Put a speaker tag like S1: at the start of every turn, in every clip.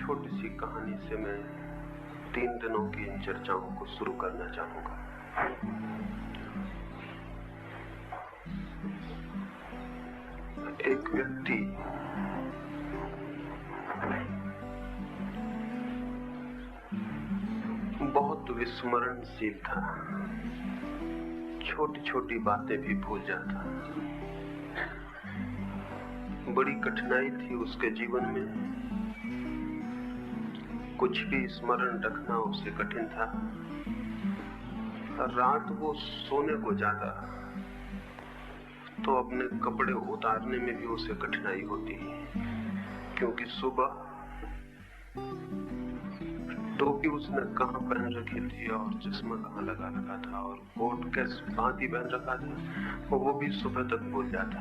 S1: छोटी सी कहानी से मैं 3 दिनों की इन चर्चाओं को शुरू करना चाहूंगा। एक व्यक्ति बहुत विस्मरणशील था, छोटी छोटी बातें भी भूल जाता। बड़ी कठिनाई थी उसके जीवन में, कुछ भी स्मरण रखना उसे कठिन था। रात वो सोने को जाता तो अपने कपड़े उतारने में भी उसे कठिनाई होती, क्योंकि सुबह टोपी उसने कहाँ पहन रखी थी और चश्मा कहाँ लगा रखा था और कोट किस भांति पहन रखा था, वो भी सुबह तक भूल जाता।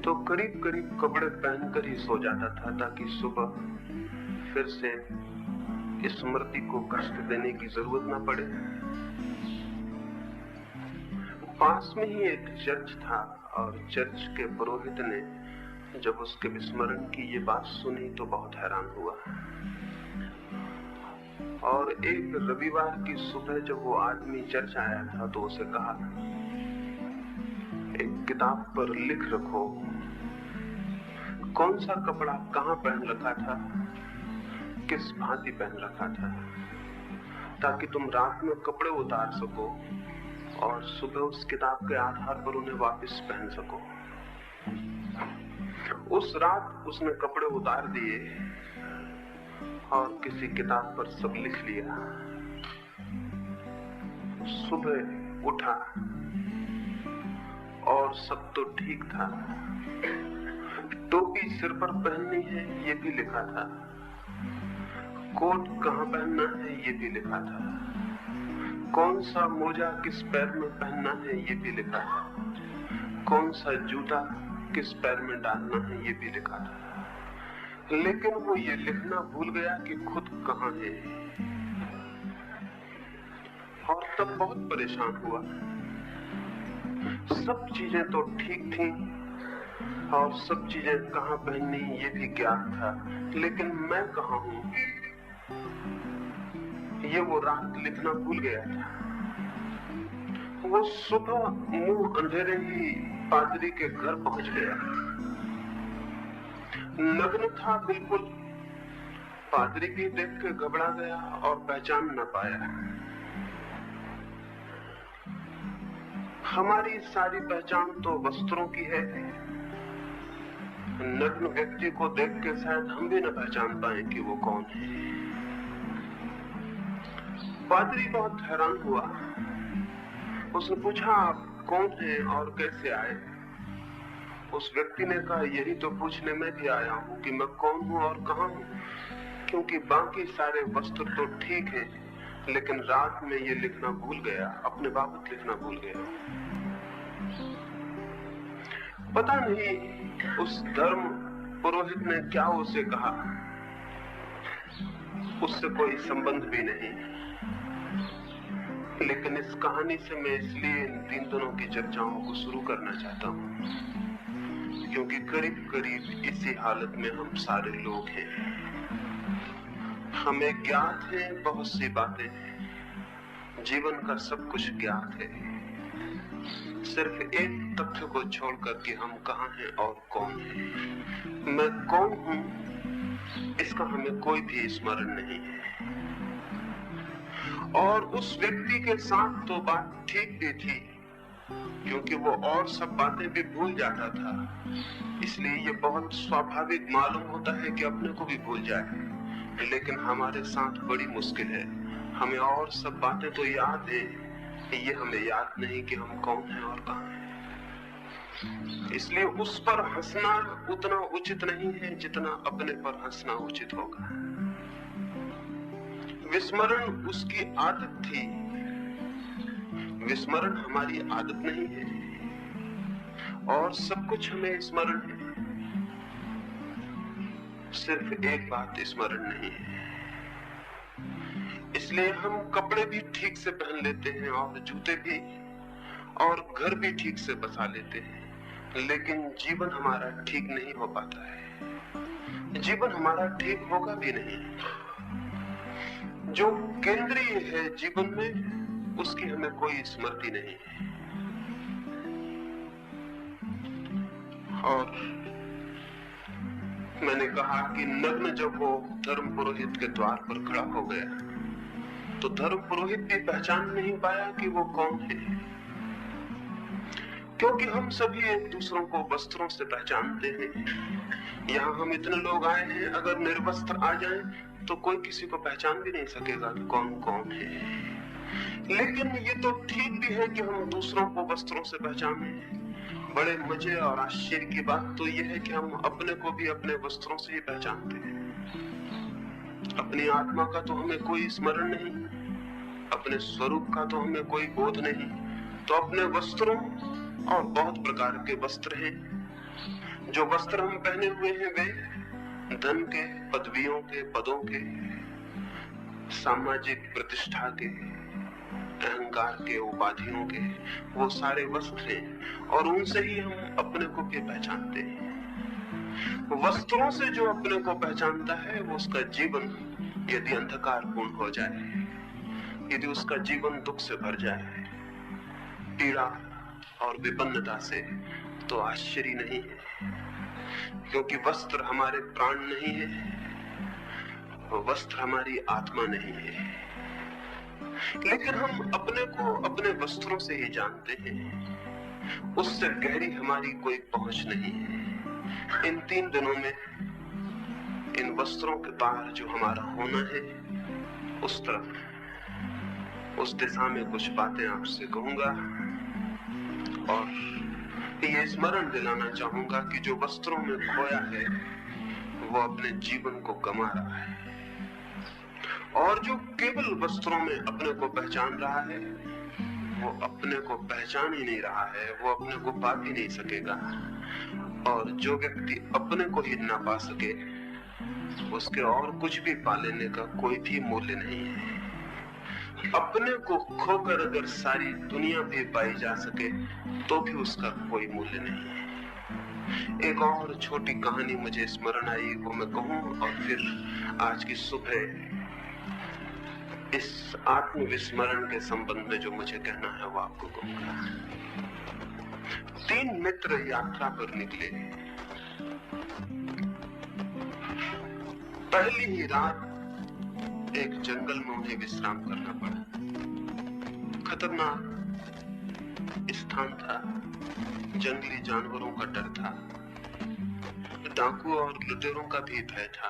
S1: तो करीब करीब कपड़े पहनकर ही सो जाता था ताकि सुबह फिर से स्मृति को कष्ट देने की जरूरत ना पड़े। पास में ही एक चर्च था और चर्च के पुरोहित ने जब उसके विस्मरण की ये बात सुनी तो बहुत हैरान हुआ। और एक रविवार की सुबह जब वो आदमी चर्च आया था तो उसे कहा, एक किताब पर लिख रखो कौन सा कपड़ा कहाँ पहन रखा था, किस भांति पहन रखा था, ताकि तुम रात में कपड़े उतार सको और सुबह उस किताब के आधार पर उन्हें वापस पहन सको। उस रात उसने कपड़े उतार दिए और किसी किताब पर सब लिख लिया। सुबह उठा और सब तो ठीक था। टोपी सिर पर पहननी है ये भी लिखा था, कोट कहाँ पहनना है ये भी लिखा था, कौन सा मोजा किस पैर में पहनना है ये भी लिखा था, कौन सा जूता किस पैर में डालना है ये भी लिखा था। लेकिन वो ये लिखना भूल गया कि खुद कहाँ है, और तब बहुत परेशान हुआ। सब चीजें तो ठीक थी और सब चीजें कहाँ पहननी ये भी ज्ञात था, लेकिन मैं कहाँ हूँ ये वो रात लिखना भूल गया था। वो सुबह मुंह अंधेरे ही पादरी के घर पहुंच गया। नग्न था बिल्कुल। पादरी भी देख के घबरा गया और पहचान न पाया। हमारी सारी पहचान तो वस्त्रों की है। नग्न व्यक्ति को देख के शायद हम भी न पहचान पाए कि वो कौन है। पादरी बहुत हैरान हुआ। उसने पूछा, आप कौन हैं और कैसे आए? उस व्यक्ति ने कहा, यही तो पूछने में भी आया हूँ कि मैं कौन हूँ और कहाँ हूँ, क्योंकि बाकी सारे वस्त्र तो ठीक है, लेकिन रात में ये लिखना भूल गया, अपने बाबत लिखना भूल गया। पता नहीं उस धर्म पुरोहित ने क्या उसे कहा, उससे कोई संबंध भी नहीं। लेकिन इस कहानी से मैं इसलिए इन 3 दिनों की चर्चाओं को शुरू करना चाहता हूँ क्योंकि करीब करीब इसी हालत में हम सारे लोग हैं। हमें ज्ञात है बहुत सी बातें, जीवन का सब कुछ ज्ञात है, सिर्फ एक तथ्य को छोड़कर कि हम कहाँ हैं और कौन है। मैं कौन हूँ इसका हमें कोई भी स्मरण नहीं है। और उस व्यक्ति के साथ तो बात ठीक भी थी, क्योंकि वो और सब बातें भी भूल जाता था, इसलिए ये बहुत स्वाभाविक मालूम होता है कि अपने को भी भूल जाए। लेकिन हमारे साथ बड़ी मुश्किल है, हमें और सब बातें तो याद है, ये हमें याद नहीं कि हम कौन हैं और कहाँ हैं। इसलिए उस पर हंसना उतना उचित नहीं है जितना अपने पर हंसना उचित होगा। विस्मरण उसकी आदत थी, विस्मरण हमारी आदत नहीं है, और सब कुछ हमें स्मरण है, सिर्फ एक बात स्मरण नहीं है। इसलिए हम कपड़े भी ठीक से पहन लेते हैं और जूते भी, और घर भी ठीक से बसा लेते हैं, लेकिन जीवन हमारा ठीक नहीं हो पाता है। जीवन हमारा ठीक होगा भी नहीं। जो केंद्रीय है जीवन में, उसकी हमें कोई स्मृति नहीं है। और मैंने कहा कि नग्न जब वो धर्म पुरोहित के द्वार पर खड़ा हो गया, तो धर्म पुरोहित भी पहचान नहीं पाया कि वो कौन है, क्योंकि हम सभी एक दूसरों को वस्त्रों से पहचानते हैं। यहाँ हम इतने लोग आए हैं, अगर निर्वस्त्र आ जाएं, तो कोई किसी को पहचान भी नहीं सकेगा कि कौन कौन है। लेकिन ये तो ठीक भी है कि हम दूसरों को वस्त्रों से पहचाने। बड़े मजे और आश्चर्य की बात तो यह है कि हम अपने को भी अपने वस्त्रों से ही पहचानते हैं। अपनी आत्मा का तो हमें कोई स्मरण नहीं, अपने स्वरूप का तो हमें कोई बोध नहीं, तो अपने वस्त्रों, और बहुत प्रकार के वस्त्र हैं। जो वस्त्र हम पहने हुए हैं वे धन के, पदवियों के, पदों के, सामाजिक प्रतिष्ठा के, अहंकार के, उपाधियों के, वो सारे वस्त्र हैं, और उनसे ही हम अपने को भी पहचानते हैं। वस्त्रों से जो अपने को पहचानता है, वो उसका जीवन यदि अंधकारपूर्ण हो जाए, यदि उसका जीवन दुख से भर जाए, पीड़ा और विपन्नता से, तो आश्चर्य नहीं है, क्योंकि वस्त्र हमारे प्राण नहीं है, वस्त्र हमारी आत्मा नहीं है। लेकिन हम अपने को अपने वस्त्रों से ही जानते हैं, उससे गहरी हमारी कोई पहुंच नहीं है। इन 3 दिनों में इन वस्त्रों के पार जो हमारा होना है, उस तरफ, उस दिशा में कुछ बातें आपसे कहूंगा, और ये स्मरण दिलाना चाहूंगा कि जो वस्त्रों में खोया है, वो अपने जीवन को गंवा रहा है, और जो केवल वस्त्रों में अपने को पहचान रहा है, वो अपने को पहचान ही नहीं रहा है, वो अपने को पा भी नहीं सकेगा। और जो व्यक्ति अपने को ही ना पा सके, उसके और कुछ भी पा लेने का कोई भी मूल्य नहीं है। अपने को खोकर अगर सारी दुनिया भी पाई जा सके, तो भी उसका कोई मूल्य नहीं है। एक और छोटी कहानी मुझे स्मरण आई, वो मैं कहूं, और फिर आज की सुबह इस आत्मविस्मरण के संबंध में जो मुझे कहना है वो आपको कहूंगा। 3 मित्र यात्रा पर निकले। पहली ही रात एक जंगल में उन्हें विश्राम करना पड़ा। खतरनाक स्थान था, जंगली जानवरों का डर था, डाकू और लुटेरों का भी भय था।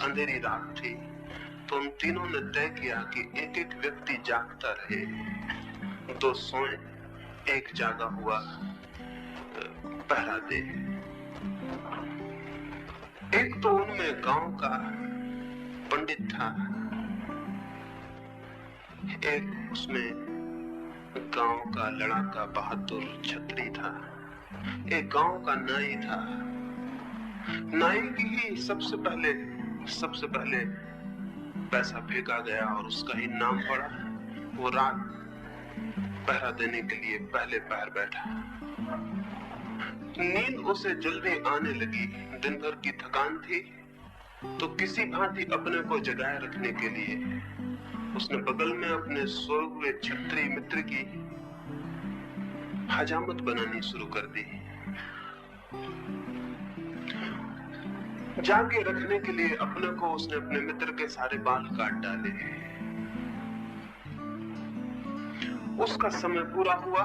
S1: अंधेरी रात थी, तो उन तीनों ने तय किया कि एक एक व्यक्ति जागता रहे, 2 सोए, एक जागा हुआ पहरा दे। एक तो उनमें गांव का पंडित था, एक उसमें गांव का लड़ाका बहादुर छत्री था, एक गांव का नाई था। नाई की ही सबसे पहले पैसा फेंका गया और उसका ही नाम पड़ा। वो रात पहरा देने के लिए पहले पहर बैठा। नींद उसे जल्दी आने लगी, दिन भर की थकान थी, तो किसी भांति अपने को जगाए रखने के लिए उसने बगल में अपने सोए हुए छत्री मित्र की हजामत बनानी शुरू कर दी। जाके रखने के लिए अपने को उसने अपने मित्र के सारे बाल काट डाले। उसका समय पूरा हुआ।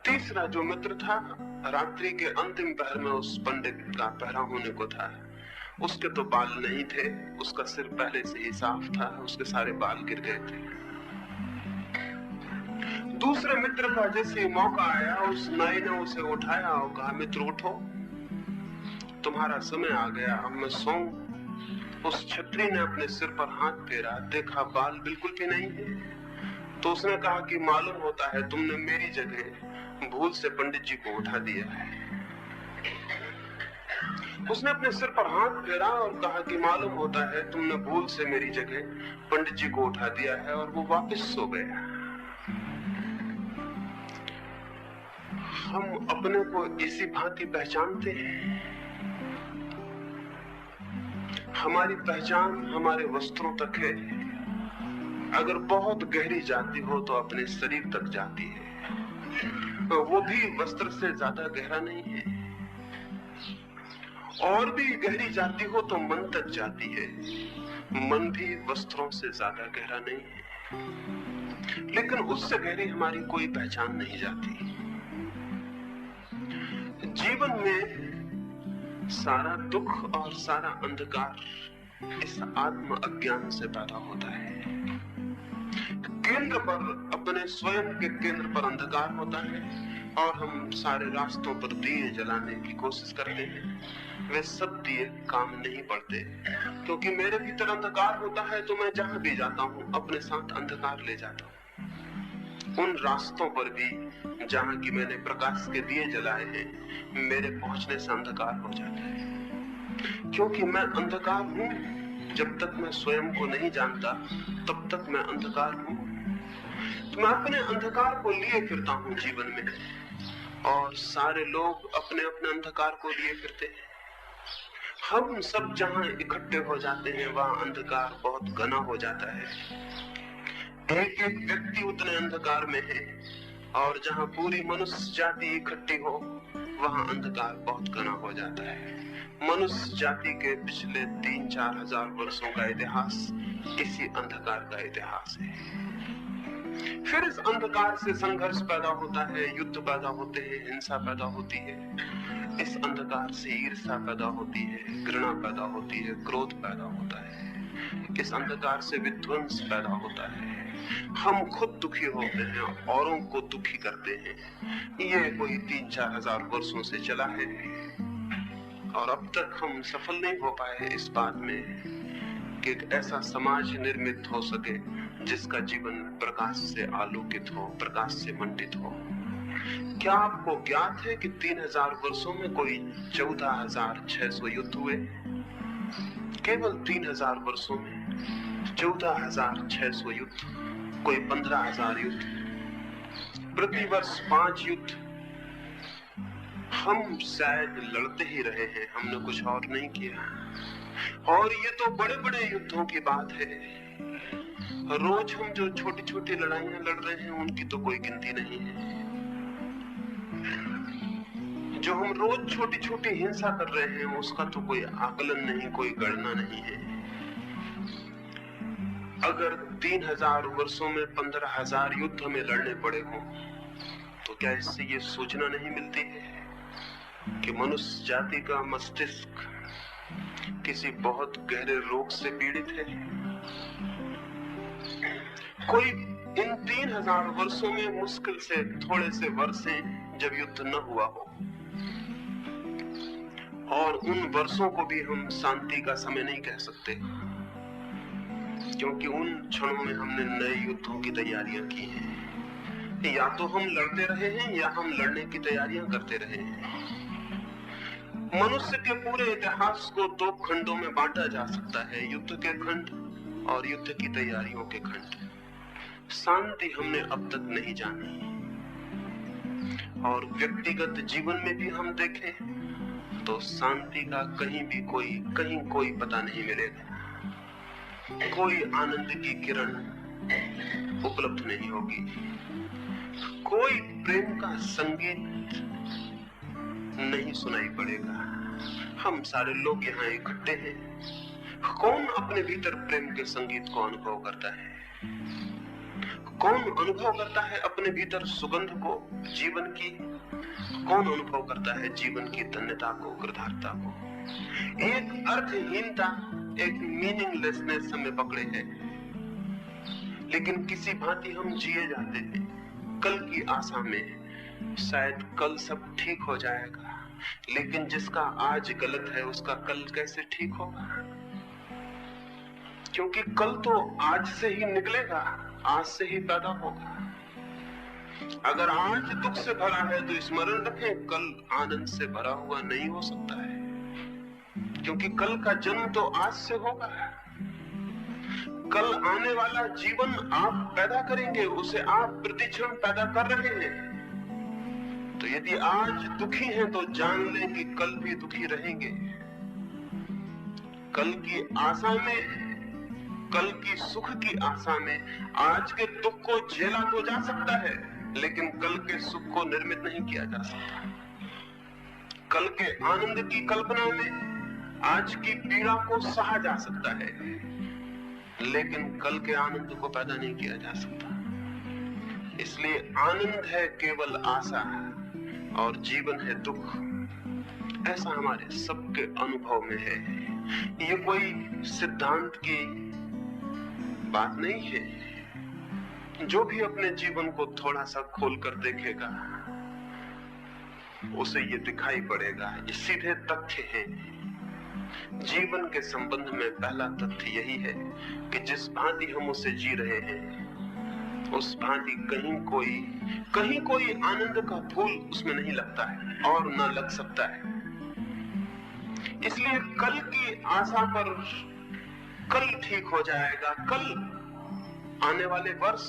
S1: तीसरा जो मित्र था, रात्रि के अंतिम पहर में उस पंडित का पहरा होने को था। उसके तो बाल नहीं थे, उसका सिर पहले से ही साफ था, उसके सारे बाल गिर गए थे। दूसरे मित्र का जैसे मौका आया, उस नाई ने उसे उठाया और कहा, मित्र उठो, तुम्हारा समय आ गया, अब मैं सोऊं। उस छत्री ने अपने सिर पर हाथ फेरा, देखा बाल बिल्कुल भी नहीं है। तो उसने कहा कि मालूम होता है तुमने मेरी जगह भूल से पंडित जी को उठा दिया है। उसने अपने सिर पर हाथ फेरा और कहा कि मालूम होता है तुमने भूल से मेरी जगह पंडित जी को उठा दिया है, और वो वापस सो गया। हम अपने को इसी भांति पहचानते हैं। हमारी पहचान हमारे वस्त्रों तक है। अगर बहुत गहरी जाती हो तो अपने शरीर तक जाती है, वो भी वस्त्र से ज्यादा गहरा नहीं है। और भी गहरी जाती हो तो मन तक जाती है, मन भी वस्त्रों से ज्यादा गहरा नहीं है। लेकिन उससे गहरी हमारी कोई पहचान नहीं जाती। जीवन में सारा दुख और सारा अंधकार इस आत्म अज्ञान से पैदा होता है। केंद्र पर, अपने स्वयं के केंद्र पर अंधकार होता है और हम सारे रास्तों पर दिए जलाने की कोशिश करते हैं। वे सब दिए काम नहीं पड़ते, क्योंकि मेरे भीतर अंधकार होता है तो मैं जहां भी जाता हूं अपने साथ अंधकार ले जाता हूं। उन रास्तों पर भी जहां की मैंने प्रकाश के दिए जलाए हैं, मेरे पहुंचने से अंधकार हो जाता है। क्योंकि मैं अंधकार हूं, जब तक मैं स्वयं को नहीं जानता तब तक मैं अंधकार हूं। तो मैं अपने अंधकार को लिए फिरता हूं जीवन में, और सारे लोग अपने अपने अंधकार को लिए फिरते हैं। हम सब जहां इकट्ठे हो जाते हैं वहां अंधकार बहुत घना हो जाता है। एक एक व्यक्ति उतने अंधकार में है, और जहां पूरी मनुष्य जाति इकट्ठी हो वहां अंधकार बहुत घना हो जाता है। मनुष्य जाति के पिछले 3-4 हजार वर्षों का इतिहास इसी अंधकार का इतिहास है। फिर इस अंधकार से संघर्ष पैदा होता है, युद्ध पैदा होते हैं, हिंसा पैदा होती है। इस अंधकार से ईर्ष्या पैदा होती है, घृणा पैदा होती है, क्रोध पैदा होता है। इस अंधकार से विध्वंस पैदा होता है। हम खुद दुखी होते हैं, औरों को दुखी करते हैं। ये कोई 3-4 हजार वर्षों से चला है, और अब तक हम सफल नहीं हो पाए इस बात में कि एक ऐसा समाज निर्मित हो सके जिसका जीवन प्रकाश से आलोकित हो, प्रकाश से मंडित हो। क्या आपको ज्ञात है कि 3000 वर्षों में कोई 14,600 युद्ध हुए? केवल 3000 वर्षों में 14,600 युद्ध, कोई 15,000 युद्ध, प्रतिवर्ष 5 युद्ध। हम शायद लड़ते ही रहे हैं, हमने कुछ और नहीं किया। और ये तो बड़े बड़े युद्धों की बात है। रोज हम जो छोटी छोटी लड़ाइयां लड़ रहे हैं उनकी तो कोई गिनती नहीं है। जो हम रोज छोटी छोटी हिंसा कर रहे हैं उसका तो कोई आकलन नहीं, कोई गणना नहीं है। अगर 3000 वर्षों में 15,000 युद्ध हमें लड़ने पड़े हों, तो क्या इससे ये सूचना नहीं मिलती है कि मनुष्य जाति का मस्तिष्क किसी बहुत गहरे रोग से पीड़ित है? कोई इन 3000 वर्षों में मुश्किल से थोड़े से वर्ष हैं जब युद्ध न हुआ हो, और उन वर्षों को भी हम शांति का समय नहीं कह सकते, क्योंकि उन क्षणों में हमने नए युद्धों की तैयारियां की हैं। या तो हम लड़ते रहे हैं या हम लड़ने की तैयारियां करते रहे हैं। मनुष्य के पूरे इतिहास को 2 खंडों में बांटा जा सकता है, युद्ध के खंड और युद्ध की तैयारियों के खंड। शांति हमने अब तक नहीं जानी, और व्यक्तिगत जीवन में भी हम देखें तो शांति का कहीं कोई पता नहीं मिलेगा। कोई आनंद की किरण उपलब्ध नहीं होगी, कोई प्रेम का संगीत नहीं सुनाई पड़ेगा। हम सारे लोग यहाँ इकट्ठे हैं, कौन अपने भीतर प्रेम के संगीत को अनुभव करता है? कौन अनुभव करता है अपने भीतर सुगंध को, जीवन की? कौन अनुभव करता है जीवन की धन्यता को, कृतार्थता को? एक अर्थहीनता, एक मीनिंगलेसनेस हमें पकड़े है, लेकिन किसी भांति हम जिए जाते हैं कल की आशा में। शायद कल सब ठीक हो जाएगा, लेकिन जिसका आज गलत है उसका कल कैसे ठीक होगा? क्योंकि कल तो आज से ही निकलेगा, आज से ही पैदा होगा। अगर आज दुख से भरा है तो स्मरण रखें, कल आनंद से भरा हुआ नहीं हो सकता है, क्योंकि कल का जन्म तो आज से होगा। कल आने वाला जीवन आप पैदा करेंगे, उसे आप प्रतिक्षण पैदा कर रहे हैं। तो यदि आज दुखी हैं तो जान लें कि कल भी दुखी रहेंगे। कल की आशा में, कल की सुख की आशा में आज के दुख को झेला तो जा सकता है, लेकिन कल के सुख को निर्मित नहीं किया जा सकता। कल के आनंद की कल्पना में आज की पीड़ा को सहा जा सकता है, लेकिन कल के आनंद को पैदा नहीं किया जा सकता। इसलिए आनंद है केवल आशा और जीवन है दुख। ऐसा हमारे सबके अनुभव में है। ये कोई सिद्धांत की बात नहीं है। जो भी अपने जीवन को थोड़ा सा खोल कर देखेगा उसे ये दिखाई पड़ेगा, ये सीधे तथ्य हैं। जीवन के संबंध में पहला तथ्य यही है कि जिस भांति हम उसे जी रहे हैं उस भांति कहीं कोई आनंद का फूल उसमें नहीं लगता है और ना लग सकता है। इसलिए कल की आशा पर कल ठीक हो जाएगा, कल आने वाले वर्ष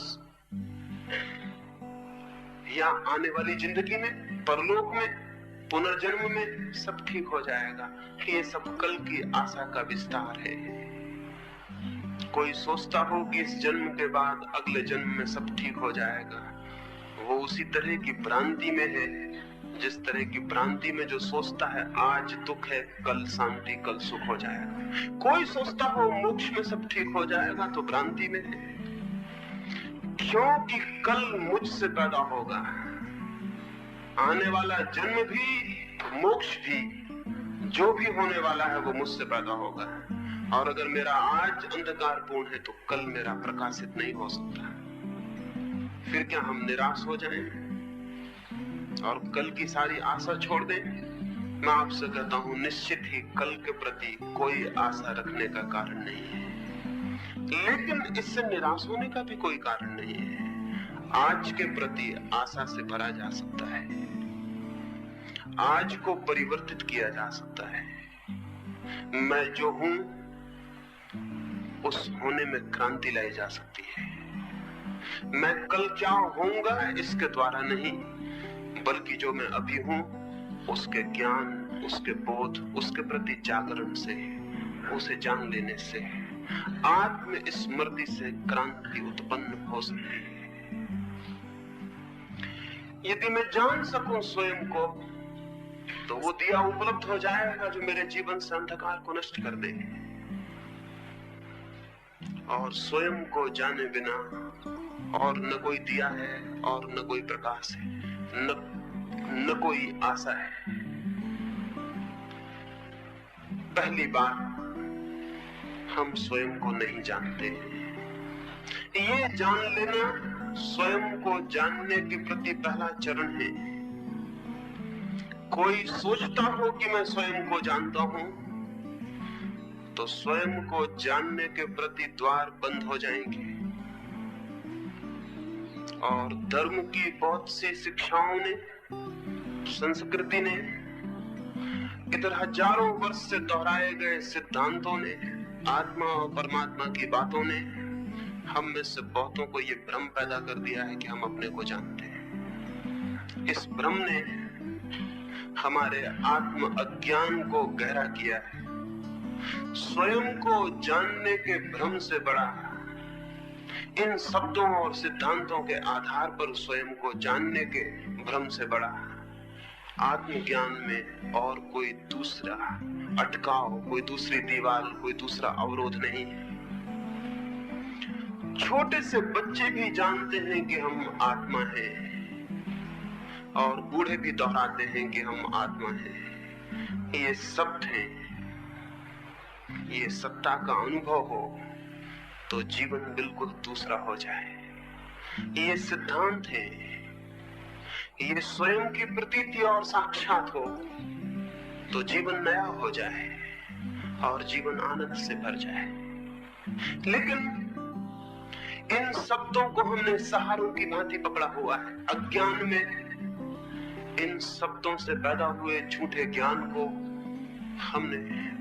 S1: या आने वाली जिंदगी में, परलोक में, पुनर्जन्म में सब ठीक हो जाएगा। ये सब कल की आशा का विस्तार है। कोई सोचता हो कि इस जन्म के बाद अगले जन्म में सब ठीक हो जाएगा, वो उसी तरह की भ्रांति में है जिस तरह की भ्रांति में जो सोचता है आज दुख है कल शांति कल सुख हो जाएगा। कोई सोचता हो मोक्ष में सब ठीक हो जाएगा तो भ्रांति में है, क्योंकि कल मुझसे पैदा होगा। आने वाला जन्म भी मोक्ष भी जो भी होने वाला है वो मुझसे पैदा होगा। और अगर मेरा आज अंधकारपूर्ण है तो कल मेरा प्रकाशित नहीं हो सकता। फिर क्या हम निराश हो जाएं और कल की सारी आशा छोड़ दें? मैं आपसे कहता हूं निश्चित ही कल के प्रति कोई आशा रखने का कारण नहीं है, लेकिन इससे निराश होने का भी कोई कारण नहीं है। आज के प्रति आशा से भरा जा सकता है, आज को परिवर्तित किया जा सकता है। मैं जो हूं उस होने में क्रांति लाई जा सकती है। मैं कल क्या होऊंगा इसके द्वारा नहीं, बल्कि जो मैं अभी हूं उसके ज्ञान, उसके बोध, उसके प्रति जागरण से, उसे जान लेने से आत्म स्मृति से क्रांति उत्पन्न हो सकती है। यदि मैं जान सकूं स्वयं को तो वो दिया उपलब्ध हो जाएगा जो मेरे जीवन से अंधकार को नष्ट कर दे। और स्वयं को जाने बिना और न कोई दिया है और न कोई प्रकाश है, न कोई आशा है। पहली बार हम स्वयं को नहीं जानते। ये जान लेना स्वयं को जानने के प्रति पहला चरण है। कोई सोचता हो कि मैं स्वयं को जानता हूं तो स्वयं को जानने के प्रति द्वार बंद हो जाएंगे। और धर्म की बहुत सी शिक्षाओं ने, संस्कृति ने, इधर हजारों वर्ष से दोहराए गए सिद्धांतों ने, आत्मा और परमात्मा की बातों ने हम में से बहुतों को ये भ्रम पैदा कर दिया है कि हम अपने को जानते हैं। इस भ्रम ने हमारे आत्म अज्ञान को गहरा किया है। स्वयं को जानने के भ्रम से बड़ा इन शब्दों और सिद्धांतों के आधार पर स्वयं को जानने के भ्रम से बड़ा आत्मज्ञान में और कोई दूसरा अटकाव, कोई दूसरी दीवार, कोई दूसरा अवरोध नहीं है। छोटे से बच्चे भी जानते हैं कि हम आत्मा हैं और बूढ़े भी दोहराते हैं कि हम आत्मा हैं। ये शब्द हैं, ये सत्ता का अनुभव हो तो जीवन बिल्कुल दूसरा हो जाए। ये सिद्धांत है, ये स्वयं की प्रतीति और साक्षात हो तो जीवन नया हो जाए और जीवन आनंद से भर जाए। लेकिन इन शब्दों को हमने सहारों की भांति पकड़ा हुआ है। अज्ञान में इन शब्दों से पैदा हुए झूठे ज्ञान को हमने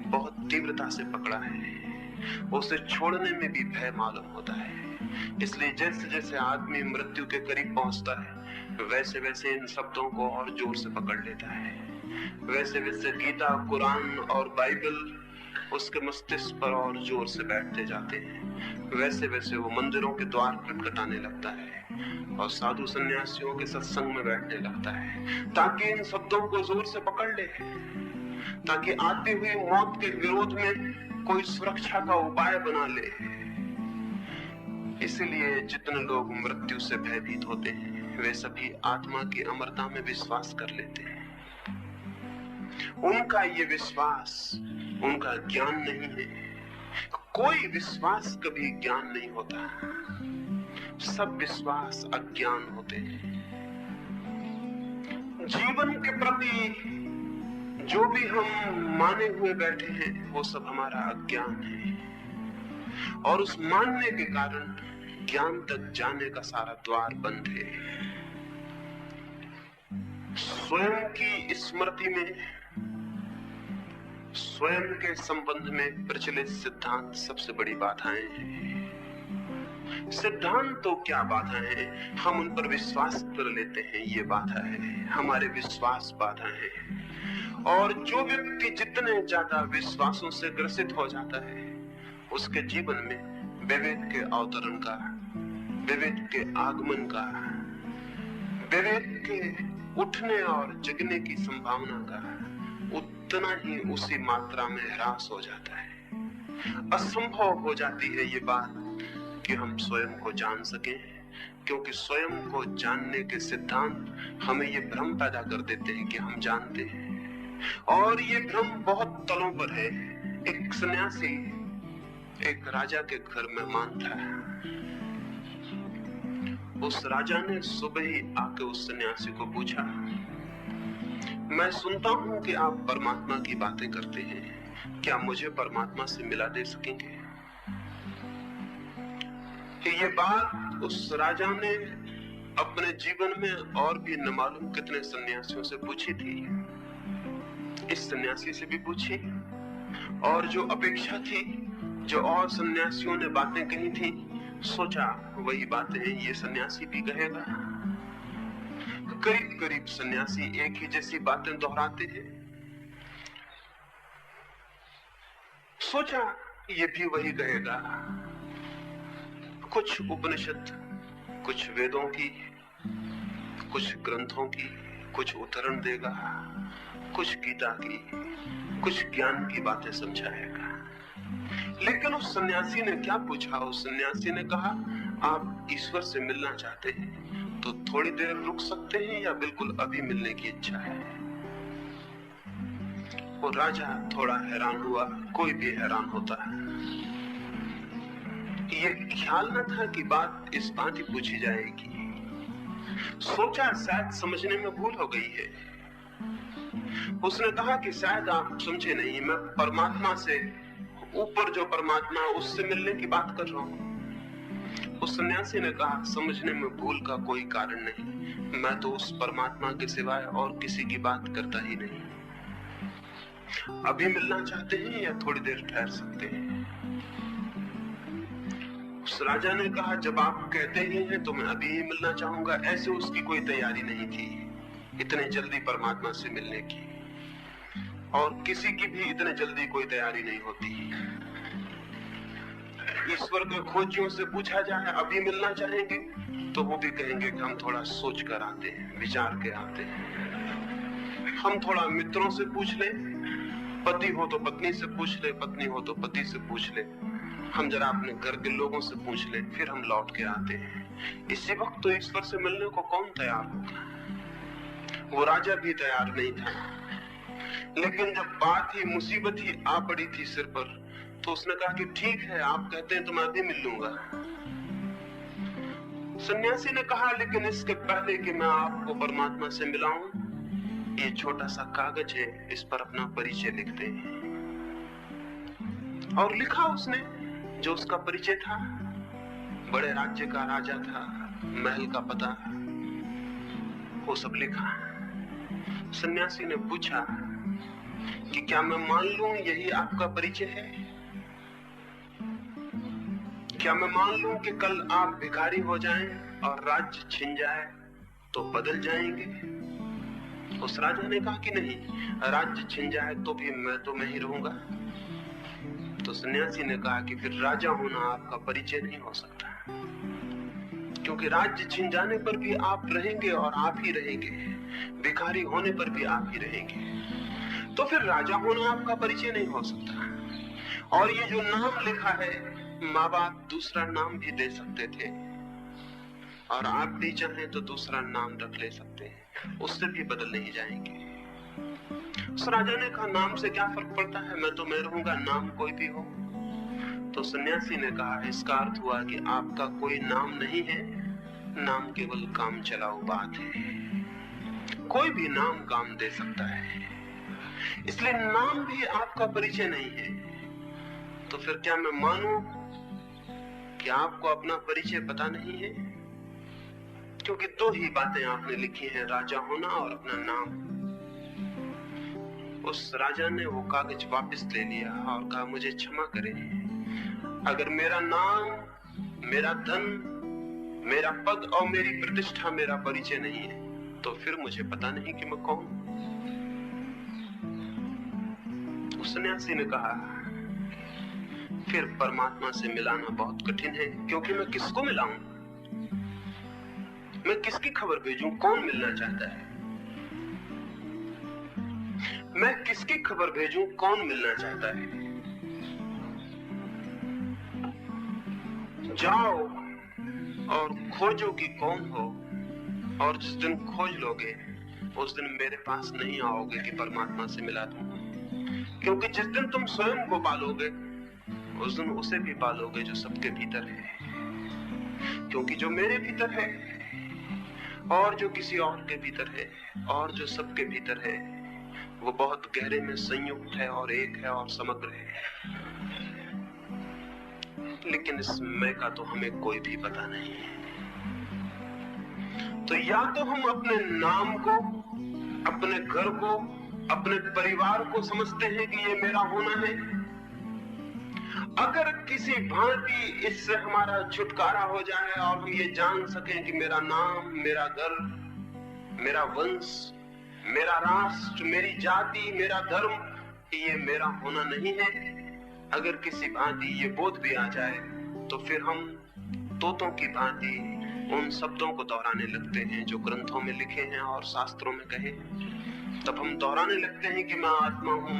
S1: बहुत तीव्रता से पकड़ा है। उसे छोड़ने में भी भय मालूम होता है। इसलिए जैसे जैसे आदमी मृत्यु के करीब पहुंचता है वैसे वैसे इन शब्दों को और जोर से पकड़ लेता है। वैसे वैसे गीता, कुरान और बाइबल उसके मस्तिष्क पर और जोर से बैठते जाते हैं। वैसे वैसे वो मंदिरों के द्वार खटखटाने लगता है और साधु सन्यासियों के सत्संग में बैठने लगता है, ताकि इन शब्दों को जोर से पकड़ ले, ताकि आती हुई मौत के विरोध में कोई सुरक्षा का उपाय बना ले। इसलिए जितने लोग मृत्यु से भयभीत होते हैं वे सभी आत्मा की अमरता में विश्वास कर लेते हैं। उनका ये विश्वास उनका ज्ञान नहीं है। कोई विश्वास कभी ज्ञान नहीं होता, सब विश्वास अज्ञान होते हैं। जीवन के प्रति जो भी हम माने हुए बैठे हैं वो सब हमारा अज्ञान है, और उस मानने के कारण ज्ञान तक जाने का सारा द्वार बंद है। स्वयं की स्मृति में, स्वयं के संबंध में प्रचलित सिद्धांत सबसे बड़ी बाधाएं हैं। सिद्धांत तो क्या बाधा है, हम उन पर विश्वास कर लेते हैं, ये बाधा है, हमारे विश्वास बाधा है। और जो व्यक्ति जितने ज्यादा विश्वासों से ग्रसित हो जाता है उसके जीवन में विवेक के अवतरण का, विवेक के आगमन का, विवेक के उठने और जगने की संभावना का उतना ही उसी मात्रा में ह्रास हो जाता है। असंभव हो जाती है ये बात कि हम स्वयं को जान सकें, क्योंकि स्वयं को जानने के सिद्धांत हमें ये भ्रम पैदा कर देते हैं कि हम जानते हैं, और ये भ्रम बहुत तलों पर है। एक सन्यासी एक राजा के घर मेहमान था। उस राजा ने सुबह ही आके उस सन्यासी को पूछा, मैं सुनता हूं कि आप परमात्मा की बातें करते हैं, क्या मुझे परमात्मा से मिला दे सकेंगे? ये बात उस राजा ने अपने जीवन में और भी न मालूम कितने सन्यासियों से पूछी थी। इस सन्यासी से भी पूछी, और जो अपेक्षा थी, जो और सन्यासियों ने बातें कही थी, सोचा वही बातें ये सन्यासी भी कहेगा। करीब करीब सन्यासी एक ही जैसी बातें दोहराते हैं। सोचा ये भी वही कहेगा, कुछ उपनिषद, कुछ वेदों की, कुछ ग्रंथों की कुछ उदाहरण देगा, कुछ गीता की, कुछ ज्ञान की बातें समझाएगा। लेकिन उस सन्यासी ने क्या पूछा? उस सन्यासी ने कहा, आप ईश्वर से मिलना चाहते हैं तो थोड़ी देर रुक सकते हैं या बिल्कुल अभी मिलने की इच्छा है? वो राजा थोड़ा हैरान हुआ, कोई भी हैरान होता है। ये ख्याल न था कि बात इस बात ही पूछी जाएगी। सोचा शायद समझने में भूल हो गई है। उसने कहा कि शायद आप समझे नहीं, मैं परमात्मा से, ऊपर जो परमात्मा उससे मिलने की बात कर रहा हूं। उस सन्यासी ने कहा, समझने में भूल का कोई कारण नहीं, मैं तो उस परमात्मा के सिवाय और किसी की बात करता ही नहीं। अभी मिलना चाहते हैं या थोड़ी देर ठहर सकते हैं? उस राजा ने कहा, जब आप कहते ही हैं तो मैं अभी ही मिलना चाहूंगा। ऐसे उसकी कोई तैयारी नहीं थी इतने जल्दी परमात्मा से मिलने की, और किसी की भी इतने जल्दी कोई तैयारी नहीं होती। ईश्वर के खोजियों से पूछा जाए अभी मिलना चाहेंगे तो वो भी कहेंगे कि हम थोड़ा सोच कर आते हैं, विचार के आते हैं। हम थोड़ा मित्रों से पूछ ले, पति हो तो पत्नी से पूछ ले, पत्नी हो तो पति से पूछ ले, हम जरा अपने घर के लोगों से पूछ ले, फिर हम लौट के आते हैं। इसी वक्त तो ईश्वर से मिलने को कौन तैयार होगा? वो राजा भी तैयार नहीं था। लेकिन जब बात ही, मुसीबत ही आ पड़ी थी सिर पर, तो उसने कहा कि ठीक है, आप कहते हैं तो मैं अभी मिल लूंगा। सन्यासी ने कहा, लेकिन इसके पहले कि मैं आपको परमात्मा से मिलाऊं, ये छोटा सा कागज है, इस पर अपना परिचय लिखते हैं। और लिखा उसने जो उसका परिचय था। बड़े राज्य का राजा था, महल का पता, वो सब लिखा। सन्यासी ने पूछा कि क्या मैं मान लूं यही आपका परिचय है? क्या मैं मान लूं कि कल आप भिखारी हो जाएं और राज्य छिन जाए तो बदल जाएंगे? उस राजा ने कहा कि नहीं, राज्य छिन जाए तो भी मैं ही रहूंगा। तो सन्यासी ने कहा कि फिर राजा होना आपका परिचय नहीं हो सकता, क्योंकि राज्य छिन जाने पर भी आप रहेंगे और आप ही रहेंगे, भिखारी होने पर भी आप ही रहेंगे। तो फिर राजा होना आपका परिचय नहीं हो सकता। और ये जो नाम लिखा है, माँ बाप दूसरा नाम भी दे सकते थे, और आप भी चाहें तो दूसरा नाम रख ले सकते हैं, उससे भी बदल नहीं जाएंगे। उस राजा ने कहा, नाम से क्या फर्क पड़ता है, मैं तो मैं रहूंगा, नाम कोई भी हो। तो सन्यासी ने कहा, इसका अर्थ हुआ कि आपका कोई नाम नहीं है, नाम केवल काम चलाऊ बात है। कोई भी नाम काम दे सकता है, इसलिए नाम भी आपका परिचय नहीं है। तो फिर क्या मैं मानूं कि आपको अपना परिचय पता नहीं है? क्योंकि दो ही बातें आपने लिखी हैं, राजा होना और अपना नाम। उस राजा ने वो कागज वापस ले लिया और कहा, मुझे क्षमा करें, अगर मेरा नाम, मेरा धन, मेरा पद और मेरी प्रतिष्ठा मेरा परिचय नहीं है, तो फिर मुझे पता नहीं कि मैं कौन। उस सन्यासी ने कहा, फिर परमात्मा से मिलाना बहुत कठिन है, क्योंकि मैं किसको मिलाऊं, मैं किसकी खबर भेजूं, कौन मिलना चाहता है? मैं किसकी खबर भेजूं, कौन मिलना चाहता है? जाओ और खोजो कि कौन हो, और जिस दिन खोज लोगे उस दिन मेरे पास नहीं आओगे कि परमात्मा से मिला दूं, क्योंकि जिस दिन तुम स्वयं को पालोगे उस दिन उसे भी पालोगे जो सबके भीतर है। क्योंकि जो मेरे भीतर है और जो किसी और के भीतर है और जो सबके भीतर है, वो बहुत गहरे में संयुक्त है और एक है और समग्र है। लेकिन इस मैं का तो हमें कोई भी पता नहीं है। तो या तो हम अपने नाम को, अपने घर को, अपने परिवार को समझते हैं कि ये मेरा होना है। अगर किसी भांति इससे हमारा छुटकारा हो जाए और हम ये जान सकें कि मेरा नाम, मेरा घर, मेरा वंश, मेरा राष्ट्र, मेरी जाति, मेरा धर्म, ये मेरा होना नहीं है, अगर किसी भांति ये बोध भी आ जाए, तो फिर हम तोतों की भांति उन शब्दों को दोहराने लगते हैं जो ग्रंथों में लिखे हैं और शास्त्रों में कहे। तब हम दोहराने लगते हैं कि मैं आत्मा हूं,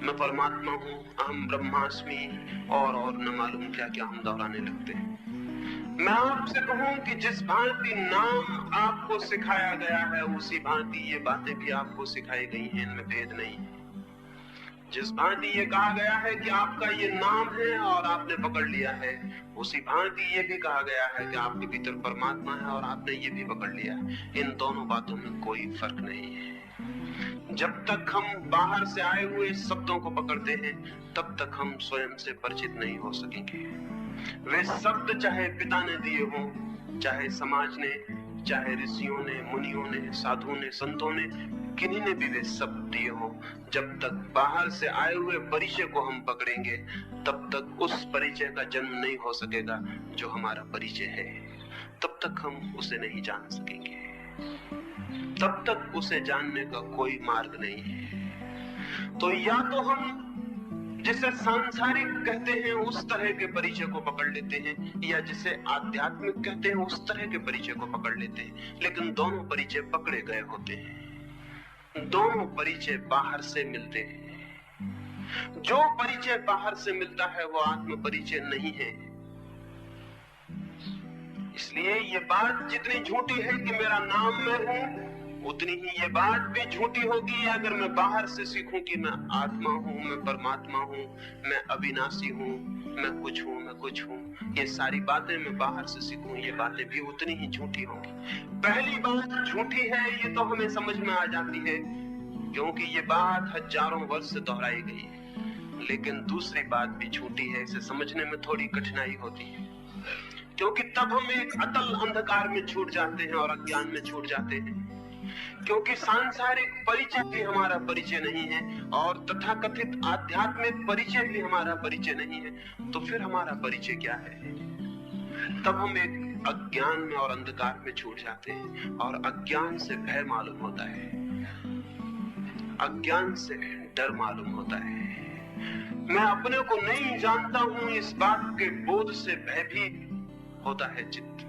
S1: मैं परमात्मा हूं, अहम ब्रह्मास्मि, और न मालूम क्या क्या हम दोहराने लगते हैं। मैं आपसे कहूं कि जिस भांति नाम आपको सिखाया गया है, उसी भांति ये बातें भी आपको सिखाई गई हैं, इनमें भेद नहीं है। जिस भांति ये कहा गया है कि आपका ये नाम है और आपने पकड़ लिया है, उसी भांति ये भी कहा गया है कि आपके भीतर परमात्मा है और आपने ये भी पकड़ लिया है। इन दोनों बातों में कोई फर्क नहीं है। जब तक हम बाहर से आए हुए शब्दों को पकड़ते हैं, तब तक हम स्वयं से परिचित नहीं हो सकेंगे। वे शब्द चाहे पिता ने दिए हों, चाहे समाज ने, चाहे ऋषियों ने, मुनियों ने, साधुओं ने, संतों ने, किन्हीं ने भी वे शब्द दिए हों, जब तक बाहर से आए हुए परिचय को हम पकड़ेंगे, तब तक उस परिचय का जन्म नहीं हो सकेगा जो हमारा परिचय है। तब तक हम उसे नहीं जान सकेंगे, तब तक उसे जानने का कोई मार्ग नहीं है। तो या तो हम जिसे सांसारिक कहते हैं उस तरह के परिचय को पकड़ लेते हैं, या जिसे आध्यात्मिक कहते हैं उस तरह के परिचय को पकड़ लेते हैं। लेकिन दोनों परिचय पकड़े गए होते हैं, दोनों परिचय बाहर से मिलते हैं। जो परिचय बाहर से मिलता है वो आत्म परिचय नहीं है। इसलिए ये बात जितनी झूठी है कि मेरा नाम मैं हूं, उतनी ही ये बात भी झूठी होगी अगर मैं बाहर से सीखूं कि मैं आत्मा हूं, मैं परमात्मा हूं, मैं अविनाशी हूं, मैं कुछ हूं। ये सारी बातें मैं बाहर से सीखूं, ये बातें भी उतनी ही झूठी होंगी। पहली बात झूठी है, ये तो हमें समझ में आ जाती है, क्योंकि ये बात हजारों वर्ष से दोहराई गई है। लेकिन दूसरी बात भी झूठी है, इसे समझने में थोड़ी कठिनाई होती है, क्योंकि तब हम एक अतल अंधकार में छूट जाते हैं और अज्ञान में छूट जाते हैं। क्योंकि सांसारिक परिचय भी हमारा परिचय नहीं है और तथाकथित आध्यात्मिक परिचय भी हमारा परिचय नहीं है, तो फिर हमारा परिचय क्या है? तब हम एक अज्ञान में और अंधकार में छूट जाते हैं, और अज्ञान से भय मालूम होता है, अज्ञान से डर मालूम होता है, मैं अपने को नहीं जानता हूं, इस बात के बोध से भयभीत होता है चित्त।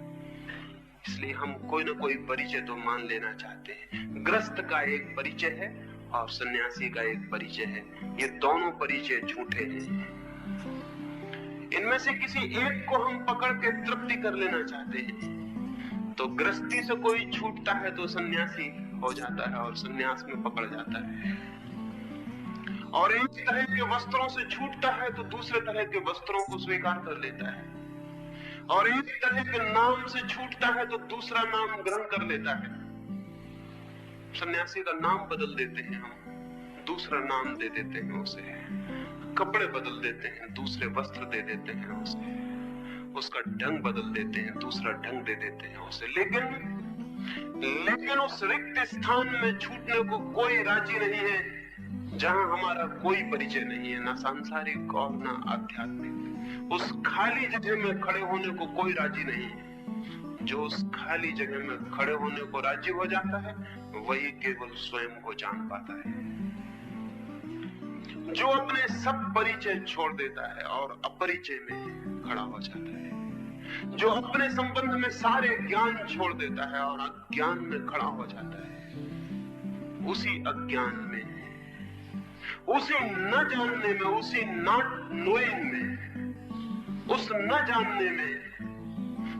S1: इसलिए हम कोई ना कोई परिचय तो मान लेना चाहते हैं। गृहस्थ का एक परिचय है और सन्यासी का एक परिचय है। ये दोनों परिचय झूठे हैं। इनमें से किसी एक को हम पकड़ के तृप्ति कर लेना चाहते हैं, तो गृहस्थी से कोई छूटता है तो सन्यासी हो जाता है और सन्यास में पकड़ जाता है। और एक तरह के वस्त्रों से छूटता है तो दूसरे तरह के वस्त्रों को स्वीकार कर लेता है। और एक तरह के नाम से छूटता है तो दूसरा नाम ग्रहण कर लेता है। सन्यासी का नाम बदल देते हैं हम, दूसरा नाम दे देते हैं उसे, कपड़े बदल देते हैं, दूसरे वस्त्र दे देते हैं उसे, उसका ढंग बदल देते हैं, दूसरा ढंग दे देते हैं उसे। लेकिन उस रिक्त स्थान में छूटने को कोई राजी नहीं है जहां हमारा कोई परिचय नहीं है, ना सांसारिक और ना आध्यात्मिक। उस खाली जगह में खड़े होने को कोई राजी नहीं है। जो उस खाली जगह में खड़े होने को राजी हो जाता है वही केवल स्वयं को जान पाता है। जो अपने सब परिचय छोड़ देता है और अपरिचय में खड़ा हो जाता है, जो अपने संबंध में सारे ज्ञान छोड़ देता है और अज्ञान में खड़ा हो जाता है, उसी अज्ञान में, उसी न जानने में, उसी नॉट नोइंग में, उस न जानने में,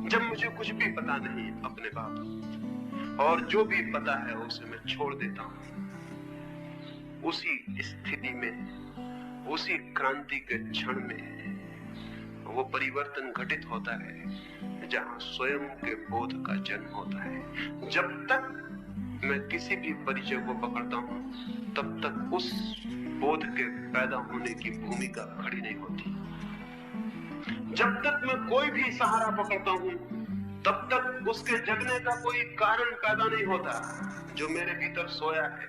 S1: जब मुझे कुछ भी पता नहीं अपने बाप और जो भी पता है उसे मैं छोड़ देता हूं, उसी स्थिति में, उसी क्रांति के क्षण में वो परिवर्तन घटित होता है जहां स्वयं के बोध का जन्म होता है। जब तक मैं किसी भी परिचय को पकड़ता हूं तब तक उस बोध के पैदा होने की भूमिका खड़ी नहीं होती। जब तक मैं कोई भी सहारा पकड़ता हूं तब तक उसके जगने का कोई कारण पैदा नहीं होता जो मेरे भीतर सोया है।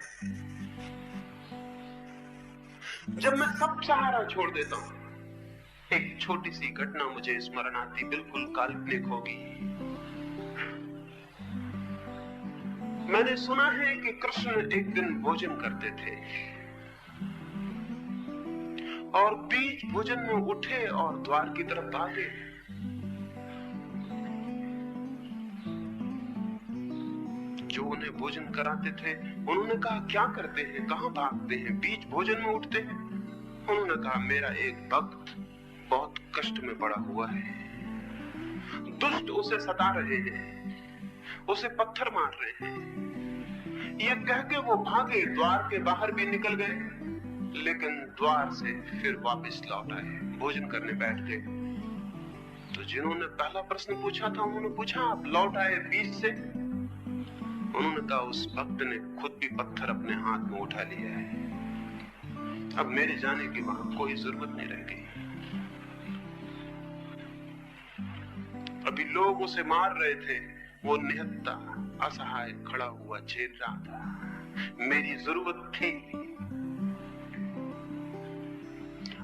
S1: जब मैं सब सहारा छोड़ देता हूं, एक छोटी सी घटना मुझे स्मरण आती, बिल्कुल काल्पनिक होगी। मैंने सुना है कि कृष्ण एक दिन भोजन करते थे और बीच भोजन में उठे और द्वार की तरफ भागे। जो उन्हें भोजन कराते थे उन्होंने कहा, क्या करते हैं, कहां भागते हैं, बीच भोजन में उठते हैं? उन्होंने कहा, मेरा एक भक्त बहुत कष्ट में पड़ा हुआ है, दुष्ट उसे सता रहे हैं, उसे पत्थर मार रहे हैं। ये कह के वो भागे, द्वार के बाहर भी निकल गए, लेकिन द्वार से फिर वापस लौट आए, भोजन करने बैठ गए। तो जिन्होंने पहला प्रश्न पूछा था उन्होंने पूछा, आप लौट आए बीच से? उन्होंने कहा, उस भक्त ने खुद भी पत्थर अपने हाथ में उठा लिया है, अब मेरे जाने की वहां कोई जरूरत नहीं रह गई। अभी लोग उसे मार रहे थे, वो निहत्था असहाय खड़ा हुआ झेल रहा था। मेरी जरूरत थी,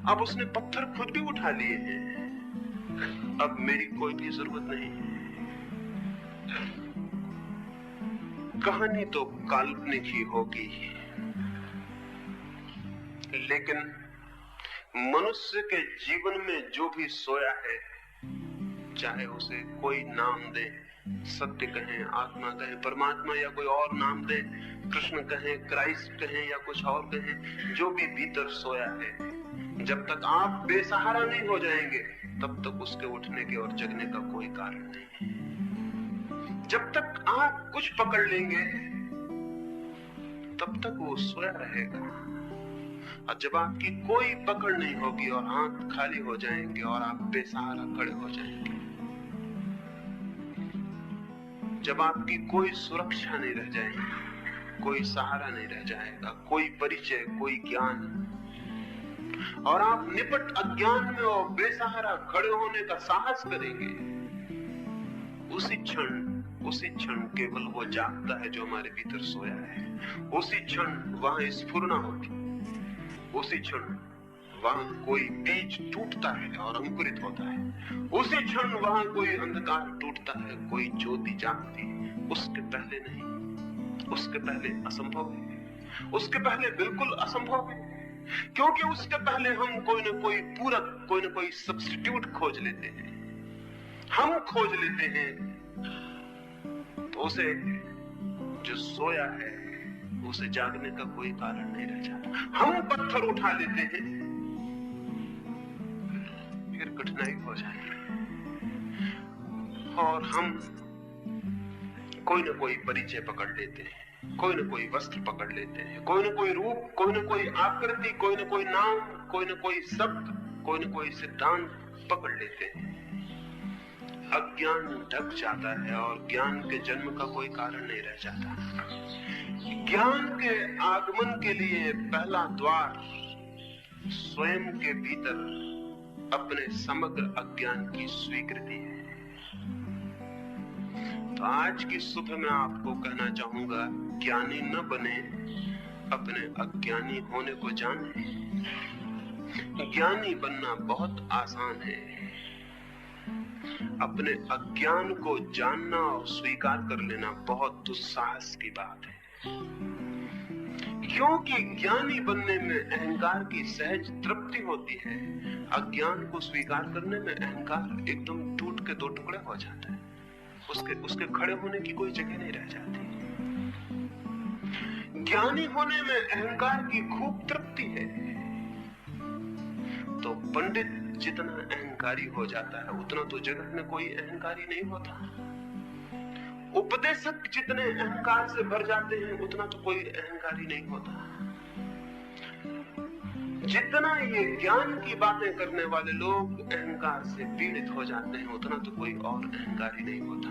S1: अब उसने पत्थर खुद भी उठा लिए हैं, अब मेरी कोई भी जरूरत नहीं है। कहानी तो काल्पनिक ही होगी, लेकिन मनुष्य के जीवन में जो भी सोया है, चाहे उसे कोई नाम दे, सत्य कहें, आत्मा कहें, परमात्मा या कोई और नाम दे, कृष्ण कहें, क्राइस्ट कहें या कुछ और कहें, जो भी भीतर सोया है, जब तक आप बेसहारा नहीं हो जाएंगे तब तक उसके उठने के और जगने का कोई कारण नहीं है। जब तक आप कुछ पकड़ लेंगे तब तक वो सोया रहेगा, और जब आपकी कोई पकड़ नहीं होगी और हाथ खाली हो जाएंगे और आप बेसहारा खड़े हो जाएंगे, जब आपकी कोई सुरक्षा नहीं रह जाएगी, कोई सहारा नहीं रह जाएगा, कोई परिचय, कोई ज्ञान, और आप निपट अज्ञान में और बेसहारा खड़े होने का साहस करेंगे, उसी क्षण केवल वो जागता है जो हमारे भीतर सोया है। उसी क्षण वहां स्फुरना होती, उसी क्षण वहां कोई बीज टूटता है और अंकुरित होता है, उसी क्षण वहां कोई अंधकार टूटता है, कोई ज्योति जागती है। उसके पहले नहीं, उसके पहले असंभव है, उसके पहले बिल्कुल असंभव है। क्योंकि उसके पहले हम कोई ना कोई पूरक, कोई ना कोई सब्स्टिट्यूट खोज लेते हैं। हम खोज लेते हैं तो उसे, जो सोया है, उसे जागने का कोई कारण नहीं रह जाता। हम पत्थर उठा लेते हैं, फिर कठिनाई हो जाती है। और हम कोई ना कोई परिचय पकड़ लेते हैं, कोई ना कोई वस्त्र पकड़ लेते हैं, कोई ना कोई रूप, कोई ना कोई आकृति, कोई ना कोई नाम, कोई ना कोई शब्द, कोई ना कोई सिद्धांत पकड़ लेते हैं। अज्ञान ढक जाता है और ज्ञान के जन्म का कोई कारण नहीं रह जाता। ज्ञान के आगमन के लिए पहला द्वार स्वयं के भीतर अपने समग्र अज्ञान की स्वीकृति है। तो आज की सुबह मैं आपको कहना चाहूंगा, ज्ञानी न बने, अपने अज्ञानी होने को जाने। ज्ञानी बनना बहुत आसान है, अपने अज्ञान को जानना और स्वीकार कर लेना बहुत दुस्साहस की बात है। क्योंकि ज्ञानी बनने में अहंकार की सहज तृप्ति होती है, अज्ञान को स्वीकार करने में अहंकार एकदम टूट के दो टुकड़े हो जाता है, उसके खड़े होने की कोई जगह नहीं रह जाती। ज्ञानी होने में अहंकार की खूब तृप्ति है। तो पंडित जितना अहंकारी हो जाता है, उतना तो जगत में कोई अहंकारी नहीं होता। उपदेशक जितने अहंकार से भर जाते हैं, उतना तो कोई अहंकारी नहीं होता। जितना ये ज्ञान की बातें करने वाले लोग अहंकार से पीड़ित हो जाते हैं, उतना तो कोई और अहंकारी नहीं होता।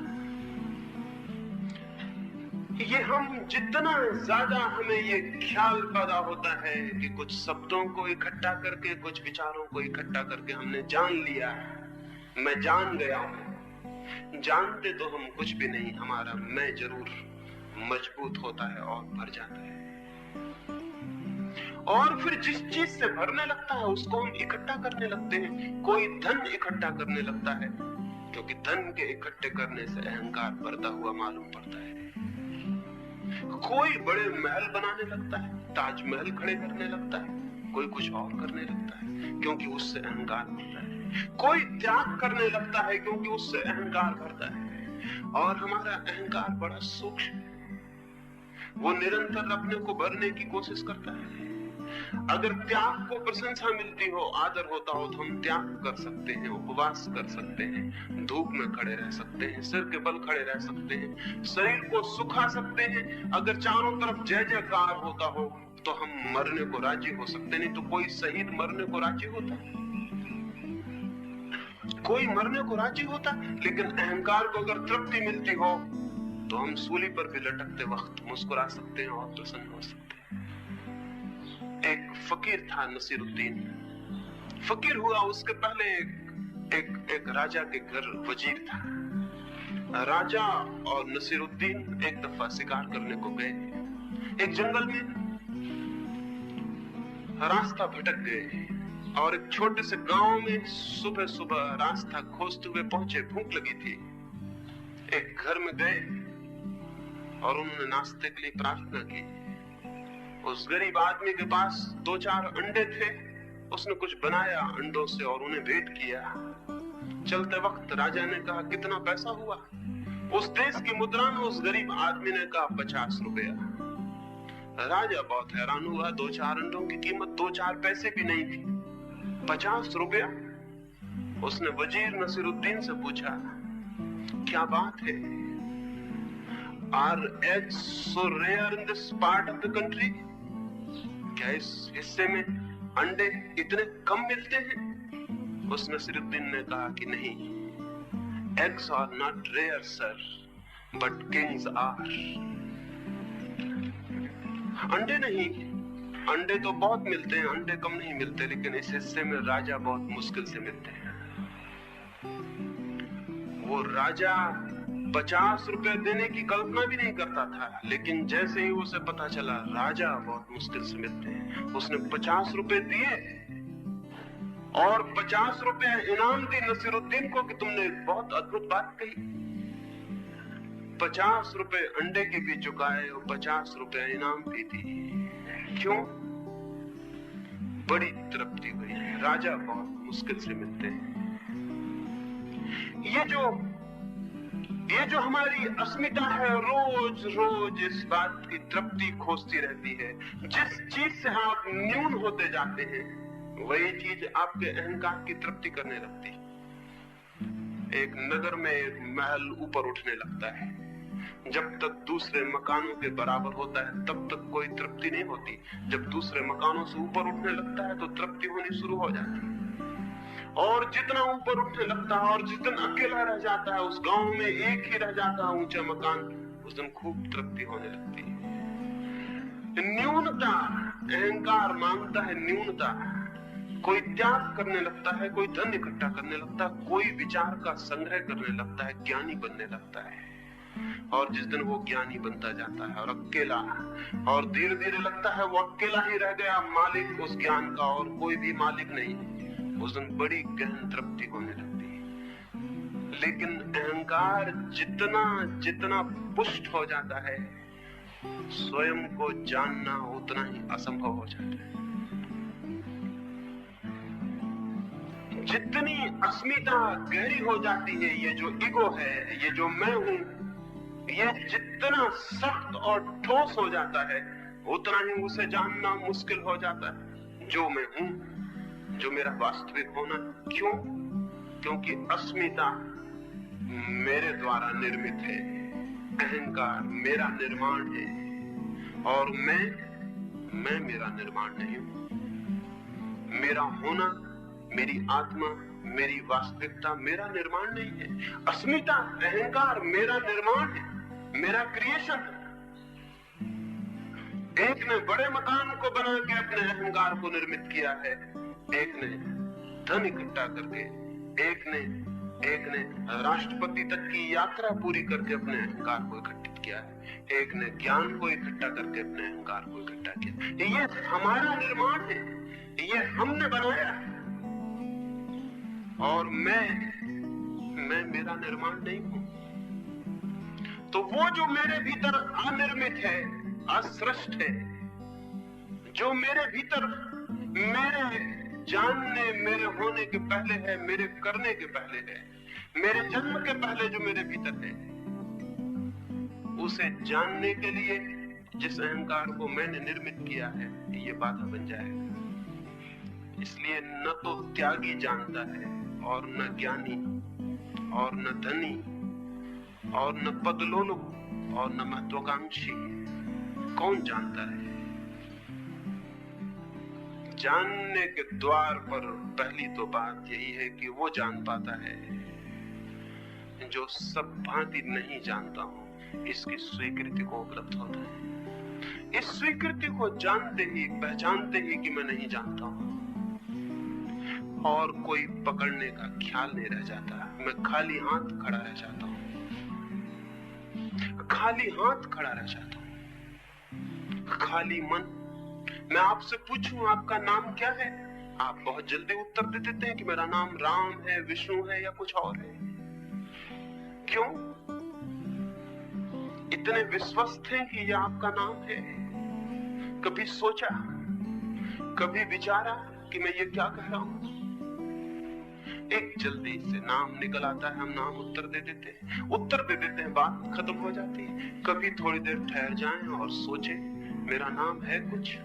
S1: ये हम जितना ज्यादा हमें ये ख्याल पैदा होता है कि कुछ शब्दों को इकट्ठा करके, कुछ विचारों को इकट्ठा करके हमने जान लिया है, मैं जान गया हूं। जानते तो हम कुछ भी नहीं, हमारा मैं जरूर मजबूत होता है और भर जाता है। और फिर जिस चीज से भरने लगता है उसको हम इकट्ठा करने लगते हैं। कोई धन इकट्ठा करने लगता है, क्योंकि धन के इकट्ठे करने से अहंकार बढ़ता हुआ मालूम पड़ता है। कोई बड़े महल बनाने लगता है, ताजमहल खड़े करने लगता है, कोई कुछ और करने लगता है, क्योंकि उससे अहंकार बढ़ता है। कोई त्याग करने लगता है, क्योंकि उससे अहंकार बढ़ता है। और हमारा अहंकार बड़ा सूक्ष्म है, वो निरंतर अपने को भरने की कोशिश करता है। अगर त्याग को प्रशंसा मिलती हो, आदर होता हो, तो हम त्याग कर सकते हैं, उपवास कर सकते हैं, धूप में खड़े रह सकते हैं, सिर के बल खड़े रह सकते हैं, शरीर को सुखा सकते हैं। अगर चारों तरफ जय जयकार होता हो तो हम मरने को राजी हो सकते। नहीं तो कोई शहीद मरने को राजी होता, कोई मरने को राजी होता। लेकिन अहंकार को अगर तृप्ति मिलती हो तो हम सूली पर भी लटकते वक्त मुस्कुरा सकते हैं और प्रसन्न हो सकते हैं। एक फकीर था नसीरुद्दीन, फकीर हुआ उसके पहले एक राजा के घर वजीर था। राजा और नसीरुद्दीन एक दफा शिकार करने को गए। एक जंगल में रास्ता भटक गए और एक छोटे से गांव में सुबह सुबह रास्ता खोजते हुए पहुंचे। भूख लगी थी। एक घर में गए और उन्होंने नाश्ते के लिए प्रार्थना की। उस गरीब आदमी के पास 2-4 अंडे थे, उसने कुछ बनाया अंडों से और उन्हें भेंट किया। चलते वक्त राजा ने कहा, कितना पैसा हुआ? उस देश की मुद्रा में उस गरीब आदमी ने कहा 50 रुपया। राजा बहुत हैरान हुआ, 2-4 अंडों की कीमत 2-4 पैसे भी नहीं थी, 50 रुपया। उसने वजीर नसीरुद्दीन से पूछा, क्या बात है? Are eggs so rare in this part of the country? क्या इस हिस्से में अंडे इतने कम मिलते हैं? उस नसीरुद्दीन ने कहा कि नहीं, eggs are not rare sir, but kings are. अंडे नहीं, अंडे तो बहुत मिलते हैं, अंडे कम नहीं मिलते, लेकिन इस हिस्से में राजा बहुत मुश्किल से मिलते हैं। वो राजा 50 रुपए देने की कल्पना भी नहीं करता था, लेकिन जैसे ही उसे पता चला राजा बहुत मुश्किल से मिलते हैं, उसने 50 रुपए दिए और 50 रुपए इनाम दी नसीरुद्दीन को कि तुमने बहुत अद्भुत बात कही। 50 रुपए अंडे के भी चुकाए और 50 रुपए इनाम भी दी। क्यों? बड़ी तृप्ति हुई। राजा बहुत मुश्किल से मिलते हैं। ये जो हमारी अस्मिता है, रोज रोज इस बात की तृप्ति खोजती रहती है। जिस चीज से आप न्यून होते जाते हैं, वही चीज आपके अहंकार की तृप्ति करने लगती है। एक नगर में एक महल ऊपर उठने लगता है। जब तक दूसरे मकानों के बराबर होता है, तब तक कोई तृप्ति नहीं होती। जब दूसरे मकानों से ऊपर उठने लगता है, तो तृप्ति होनी शुरू हो जाती है। और जितना ऊपर उठने लगता है और जितना अकेला रह जाता है, उस गांव में एक ही रह जाता है ऊंचा मकान, उस दिन खूब तृप्ति होने लगती है। न्यूनता, अहंकार मांगता है न्यूनता। कोई त्याग करने लगता है, कोई धन इकट्ठा करने लगता है, कोई विचार का संग्रह करने लगता है, ज्ञानी बनने लगता है। और जिस दिन वो ज्ञानी बनता जाता है और अकेला, और धीरे धीरे लगता है वो अकेला ही रह गया, मालिक उस ज्ञान का और कोई भी मालिक नहीं, उस दिन बड़ी गहन तृप्ति होने लगती है। लेकिन अहंकार जितना जितना पुष्ट हो जाता है, स्वयं को जानना उतना ही असंभव हो जाता है। जितनी अस्मिता गहरी हो जाती है, ये जो ईगो है, ये जो मैं हूं, ये जितना सख्त और ठोस हो जाता है, उतना ही उसे जानना मुश्किल हो जाता है। जो मैं हूं, जो मेरा वास्तविक होना। क्यों? क्योंकि अस्मिता मेरे द्वारा निर्मित है, अहंकार मेरा निर्माण है, और मैं मेरा निर्माण नहीं हूं। मेरा होना, मेरी आत्मा, मेरी वास्तविकता मेरा निर्माण नहीं है। अस्मिता, अहंकार मेरा निर्माण है, मेरा क्रिएशन है। एक ने बड़े मकान को बना के अपने अहंकार को निर्मित किया है, एक ने धन इकट्ठा करके, एक ने राष्ट्रपति तक की यात्रा पूरी करके अपने अहंकार को इकट्ठित किया है, एक ने ज्ञान को इकट्ठा करके अपने अहंकार को इकट्ठा किया। ये हमारा निर्माण है, ये हमने बनाया है। और मैं मेरा निर्माण नहीं हूं। तो वो जो मेरे भीतर अनिर्मित है, असृष्ट है, जो मेरे भीतर मेरे जानने, मेरे होने के पहले है, मेरे करने के पहले है, मेरे जन्म के पहले जो मेरे भीतर है, उसे जानने के लिए जिस अहंकार को मैंने निर्मित किया है, ये बाधा बन जाएगा। इसलिए न तो त्यागी जानता है, और न ज्ञानी, और न धनी, और न पदलोलुप, और न महत्वाकांक्षी। कौन जानता है? जानने के द्वार पर पहली तो बात यही है कि वो जान पाता है जो सब भांति नहीं जानता हूं, इसकी स्वीकृति को उपलब्ध होता है। इस स्वीकृति को जानते ही, पहचानते ही कि मैं नहीं जानता हूं, और कोई पकड़ने का ख्याल नहीं रह जाता। मैं खाली हाथ खड़ा रह जाता हूं, खाली हाथ खड़ा रह जाता हूं, खाली मन। मैं आपसे पूछूं आपका नाम क्या है, आप बहुत जल्दी उत्तर दे देते हैं कि मेरा नाम राम है, विष्णु है, या कुछ और है। क्यों? इतने विश्वस्त हैं कि यह आपका नाम है। कभी सोचा, कभी विचारा कि मैं ये क्या कह रहा हूं? एक जल्दी से नाम निकल आता है, हम नाम उत्तर दे देते हैं, बात खत्म हो जाती है। कभी थोड़ी देर ठहर जाएं और सोचें, मेरा नाम है कुछ,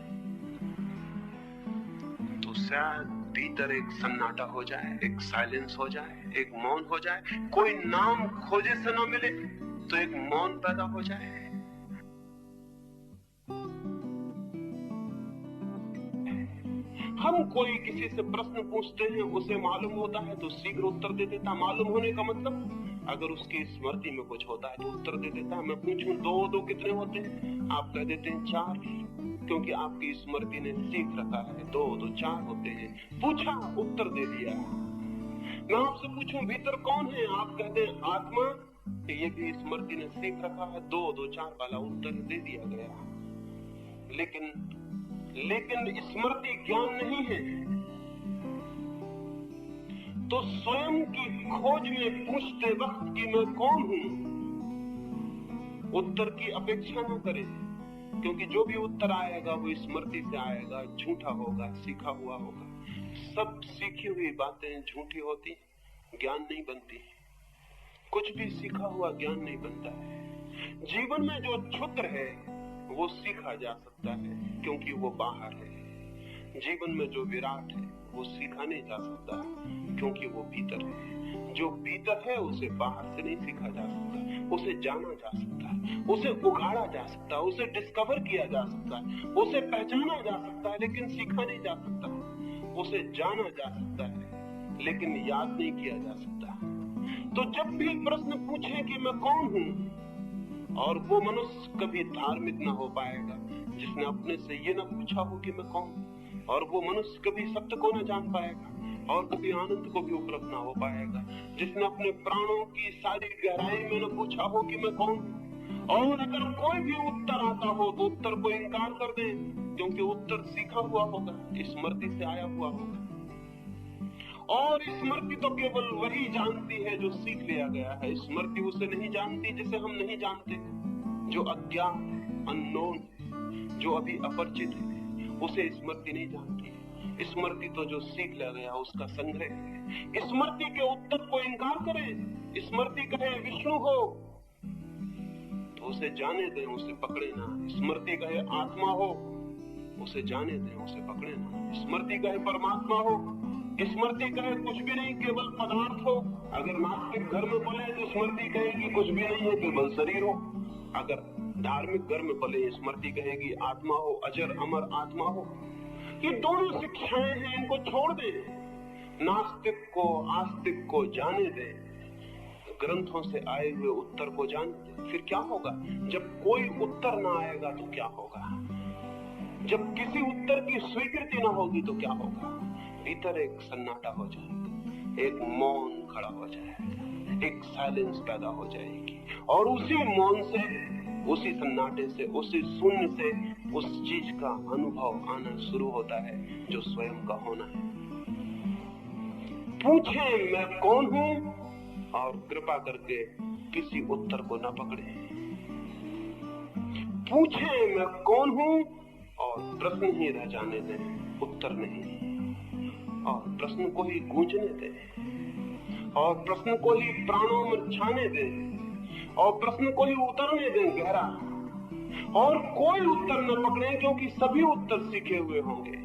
S1: तो शायद भीतर एक सन्नाटा हो जाए, एक साइलेंस हो जाए, एक मौन हो जाए। कोई नाम खोजे से न मिले तो एक मौन पैदा हो जाए। हम कोई किसी से प्रश्न पूछते हैं, उसे मालूम होता है तो शीघ्र उत्तर दे देता। मालूम होने का मतलब, अगर उसकी स्मृति में कुछ होता है तो उत्तर दे देता। मैं पूछूं 2 कितने होते हैं, आप कह देते हैं 4, क्योंकि आपकी स्मृति ने सीख रखा है 2 4 होते हैं। पूछा, उत्तर दे दिया। मैं आपसे पूछूं भीतर कौन है, आप कहते हैं आत्मा, ये भी स्मृति ने सीख रखा है 2 4 वाला उत्तर दे दिया गया। लेकिन स्मृति ज्ञान नहीं है। तो स्वयं की खोज में पूछते वक्त कि मैं कौन हूं, उत्तर की अपेक्षा न करें, क्योंकि जो भी उत्तर आएगा वो स्मृति से आएगा, झूठा होगा, सीखा हुआ होगा। सब सीखी हुई बातें झूठी होती, ज्ञान नहीं बनती। कुछ भी सीखा हुआ ज्ञान नहीं बनता है। जीवन में जो क्षुद्र है वो सीखा जा सकता है क्योंकि वो बाहर है। जीवन में जो विराट है वो सीखा नहीं जा सकता क्योंकि वो भीतर है। जो भीतर है उसे बाहर से नहीं सीखा जा सकता, उसे जाना जा सकता है, उसे उघाड़ा जा सकता है, उसे डिस्कवर किया जा सकता है, उसे पहचाना जा सकता है, लेकिन सीखा नहीं जा सकता। उसे जाना जा सकता है लेकिन याद नहीं किया जा सकता। तो जब भी प्रश्न पूछे कि मैं कौन हूं, और वो मनुष्य कभी धार्मिक ना हो पाएगा जिसने अपने से ये ना पूछा हो कि मैं कौन, और वो मनुष्य कभी सत्य को ना जान पाएगा, और कभी आनंद को भी उपलब्ध ना हो पाएगा जिसने अपने प्राणों की सारी गहराई में न पूछा हो कि मैं कौन। और अगर कोई भी उत्तर आता हो तो उत्तर को इनकार कर दे, क्योंकि उत्तर सीखा हुआ होगा, स्मृति से आया हुआ होगा। और स्मृति तो केवल वही जानती है जो सीख लिया गया है। स्मृति उसे नहीं जानती जिसे हम नहीं जानते। जो अज्ञात, अननोन, जो अभी अपरिचित है, उसे स्मृति नहीं जानती। स्मृति तो जो सीख लिया गया उसका संग्रह है। स्मृति के उत्तर को इनकार करे, स्मृति कहे विष्णु हो तो उसे जाने दें, उसे पकड़े ना। स्मृति कहे आत्मा हो, उसे जाने दें, उसे पकड़े ना। स्मृति कहे परमात्मा हो, स्मृति कहे कुछ भी नहीं, केवल पदार्थ हो। अगर नास्तिक घर में पले तो स्मृति कहेगी कुछ भी नहीं है, केवल शरीर हो। अगर धार्मिक घर में पले, स्मृति कहेगी आत्मा हो, अजर अमर आत्मा हो। ये दोनों शिक्षाएं हैं, इनको छोड़ दे। नास्तिक को आस्तिक को जाने दे, ग्रंथों से आए हुए उत्तर को जाने दे। फिर क्या होगा? जब कोई उत्तर ना आएगा तो क्या होगा? जब किसी उत्तर की स्वीकृति ना होगी तो क्या होगा? भीतर एक सन्नाटा हो जाएगा, एक मौन खड़ा हो जाएगा, एक साइलेंस पैदा हो जाएगी। और उसी मौन से, उसी सन्नाटे से, उसी शून्य से उस चीज का अनुभव आना शुरू होता है जो स्वयं का होना है। पूछे मैं कौन हूं, और कृपा करके किसी उत्तर को न पकड़े। पूछे मैं कौन हूं और प्रश्न ही रह जाने दें, उत्तर नहीं। और प्रश्न को ही गूंजने दें, और प्रश्न को ही प्राणों में छाने दें, और प्रश्न को ही उतरने दें गहरा। और कोई उत्तर न पकड़े, क्योंकि सभी उत्तर सीखे हुए होंगे।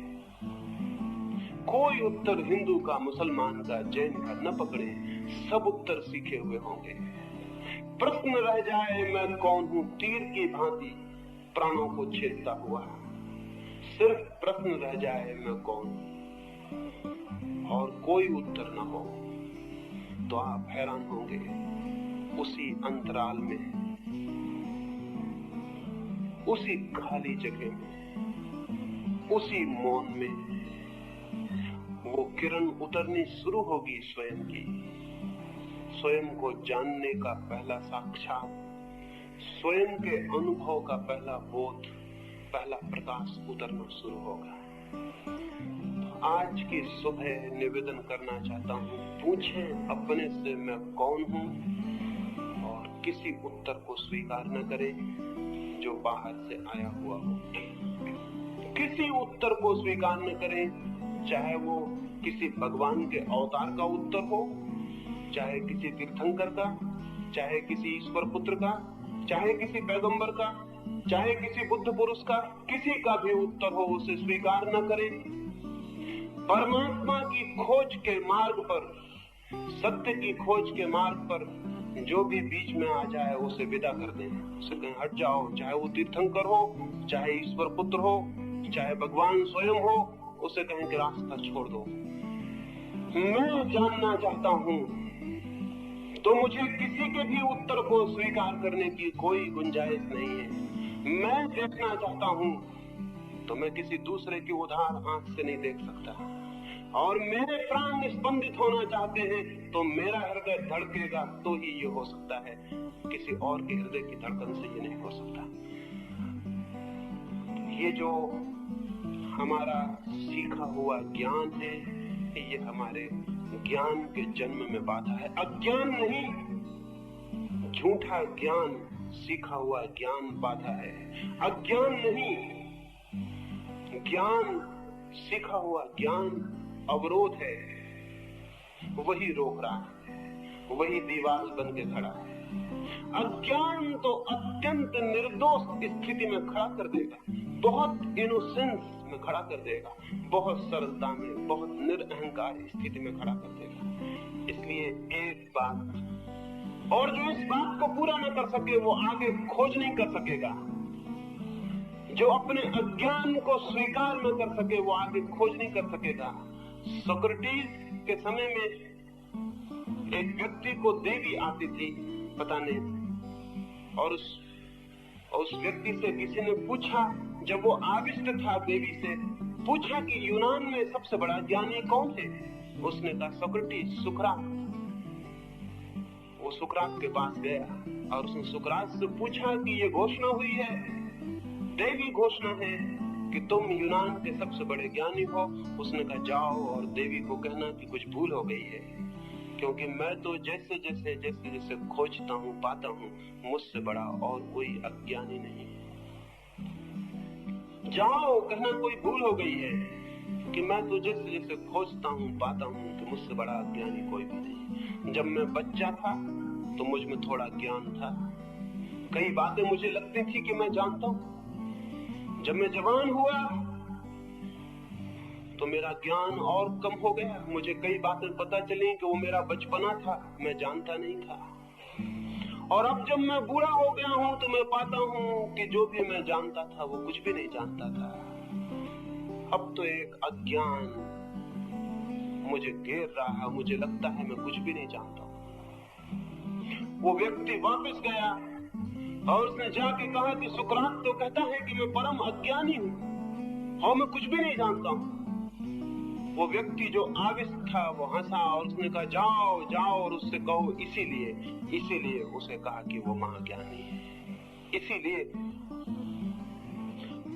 S1: कोई उत्तर हिंदू का, मुसलमान का, जैन का न पकड़े, सब उत्तर सीखे हुए होंगे। प्रश्न रह जाए मैं कौन हूं, तीर की भांति प्राणों को छेदता हुआ। सिर्फ प्रश्न रह जाए मैं कौन हूं और कोई उत्तर न हो, तो आप हैरान होंगे। उसी अंतराल में, उसी खाली जगह में, उसी मौन में वो किरण उतरनी शुरू होगी स्वयं की। स्वयं को जानने का पहला साक्षात, स्वयं के अनुभव का पहला बोध, पहला प्रकाश उतरना शुरू होगा। आज की सुबह निवेदन करना चाहता हूँ, पूछें अपने से मैं कौन हूँ, और किसी उत्तर को स्वीकार न करें जो बाहर से आया हुआ हो। किसी उत्तर को स्वीकार न करें, चाहे वो किसी भगवान के अवतार का उत्तर हो, चाहे किसी तीर्थंकर का, चाहे किसी ईश्वर पुत्र का, चाहे किसी पैगंबर का, चाहे किसी बुद्ध पुरुष का, किसी का भी उत्तर हो, उसे स्वीकार न करें। परमात्मा की खोज के मार्ग पर, सत्य की खोज के मार्ग पर जो भी बीच में आ जाए उसे विदा कर दें, उसे कहीं हट जाओ। चाहे वो तीर्थंकर हो, चाहे ईश्वर पुत्र हो, चाहे भगवान स्वयं हो, उसे कहें कि रास्ता छोड़ दो। मैं जानना चाहता हूं, तो मुझे किसी के भी उत्तर को स्वीकार करने की कोई गुंजाइश नहीं है। मैं देखना चाहता हूं, तो मैं किसी दूसरे की उधार आंख से नहीं देख सकता। और मेरे प्राण स्पंदित होना चाहते हैं, तो मेरा हृदय धड़केगा तो ही ये हो सकता है, किसी और के हृदय की धड़कन से ये नहीं हो सकता। ये जो हमारा सीखा हुआ ज्ञान है, ये हमारे ज्ञान के जन्म में बाधा है। अज्ञान नहीं, झूठा ज्ञान सीखा हुआ ज्ञान बाधा है, अज्ञान नहीं। ज्ञान, सीखा हुआ ज्ञान अवरोध है, वही रोक रहा है, वही दीवार बन के खड़ा है। अज्ञान तो अत्यंत निर्दोष स्थिति में खड़ा कर देगा, बहुत इनोसेंस में खड़ा कर देगा, बहुत सरलता में, बहुत निरअहंकार स्थिति में खड़ा कर देगा। इसलिए एक बात, और जो इस बात को पूरा न कर सके वो आगे खोज नहीं कर सकेगा। जो अपने अज्ञान को स्वीकार न कर सके वो आगे खोज नहीं कर सकेगा। सोक्रेटिस के समय में एक व्यक्ति को देवी आती थी, पता नहीं, और उस व्यक्ति से किसी ने पूछा, जब वो आविष्ट था देवी से, पूछा कि यूनान में सबसे बड़ा ज्ञानी कौन है? उसने कहा सोक्रेटिस, सुकरात। वो सुकरात के पास गया और उसने सुकरात से पूछा कि ये घोषणा हुई है, देवी घोषणा है कि तुम यूनान के सबसे बड़े ज्ञानी हो। उसने कहा जाओ और देवी को कहना कि कुछ भूल हो गई है, क्योंकि मैं तो जैसे जैसे खोजता हूँ पाता हूँ, मुझसे बड़ा और कोई अज्ञानी नहीं। जाओ कहना कोई भूल हो गई है कि मैं तो जैसे जैसे खोजता हूँ पाता हूँ कि मुझसे बड़ा अज्ञानी कोई भी नहीं। जब मैं बच्चा था तो मुझ में थोड़ा ज्ञान था, कई बातें मुझे लगती थी कि मैं जानता हूँ। जब मैं जवान हुआ तो मेरा ज्ञान और कम हो गया, मुझे कई बातें पता चली कि वो मेरा बचपना था, मैं जानता नहीं था। और अब जब मैं बूढ़ा हो गया हूं तो मैं पाता हूं कि जो भी मैं जानता था वो कुछ भी नहीं जानता था। अब तो एक अज्ञान मुझे घेर रहा है, मुझे लगता है मैं कुछ भी नहीं जानता। वो व्यक्ति वापस गया और उसने जाके कहा कि सुकरात तो कहता है कि मैं परम अज्ञानी हूं और मैं कुछ भी नहीं जानता हूं। वो व्यक्ति जो आविष्ट था वो हंसा और उसने कहा जाओ जाओ और उससे कहो इसीलिए उसे कहा कि वो महाज्ञानी है, इसीलिए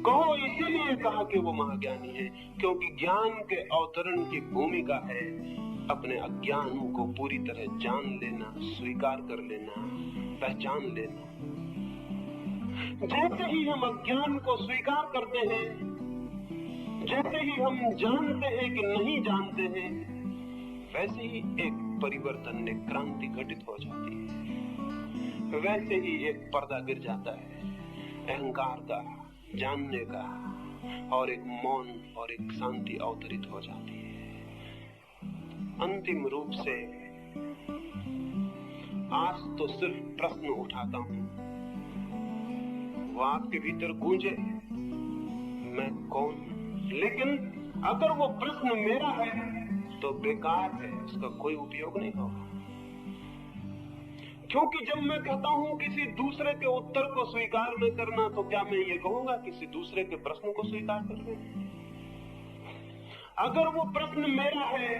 S1: कहो, इसीलिए कहा कि वो महाज्ञानी है, क्योंकि ज्ञान के अवतरण की भूमिका है अपने अज्ञान को पूरी तरह जान लेना, स्वीकार कर लेना, पहचान लेना। जैसे ही हम अज्ञान को स्वीकार करते हैं, जैसे ही हम जानते हैं कि नहीं जानते हैं, वैसे ही एक परिवर्तन, एक क्रांति घटित हो जाती है। वैसे ही एक पर्दा गिर जाता है अहंकार का, जानने का, और एक मौन और एक शांति अवतरित हो जाती है। अंतिम रूप से आज तो सिर्फ प्रश्न उठाता हूं, वो आपके भीतर गूंजे, मैं कौन? लेकिन अगर वो प्रश्न मेरा है तो बेकार है, उसका कोई उपयोग नहीं होगा। क्योंकि जब मैं कहता हूं किसी दूसरे के उत्तर को स्वीकार न करना, तो क्या मैं ये कहूंगा किसी दूसरे के प्रश्न को स्वीकार कर ले? अगर वो प्रश्न मेरा है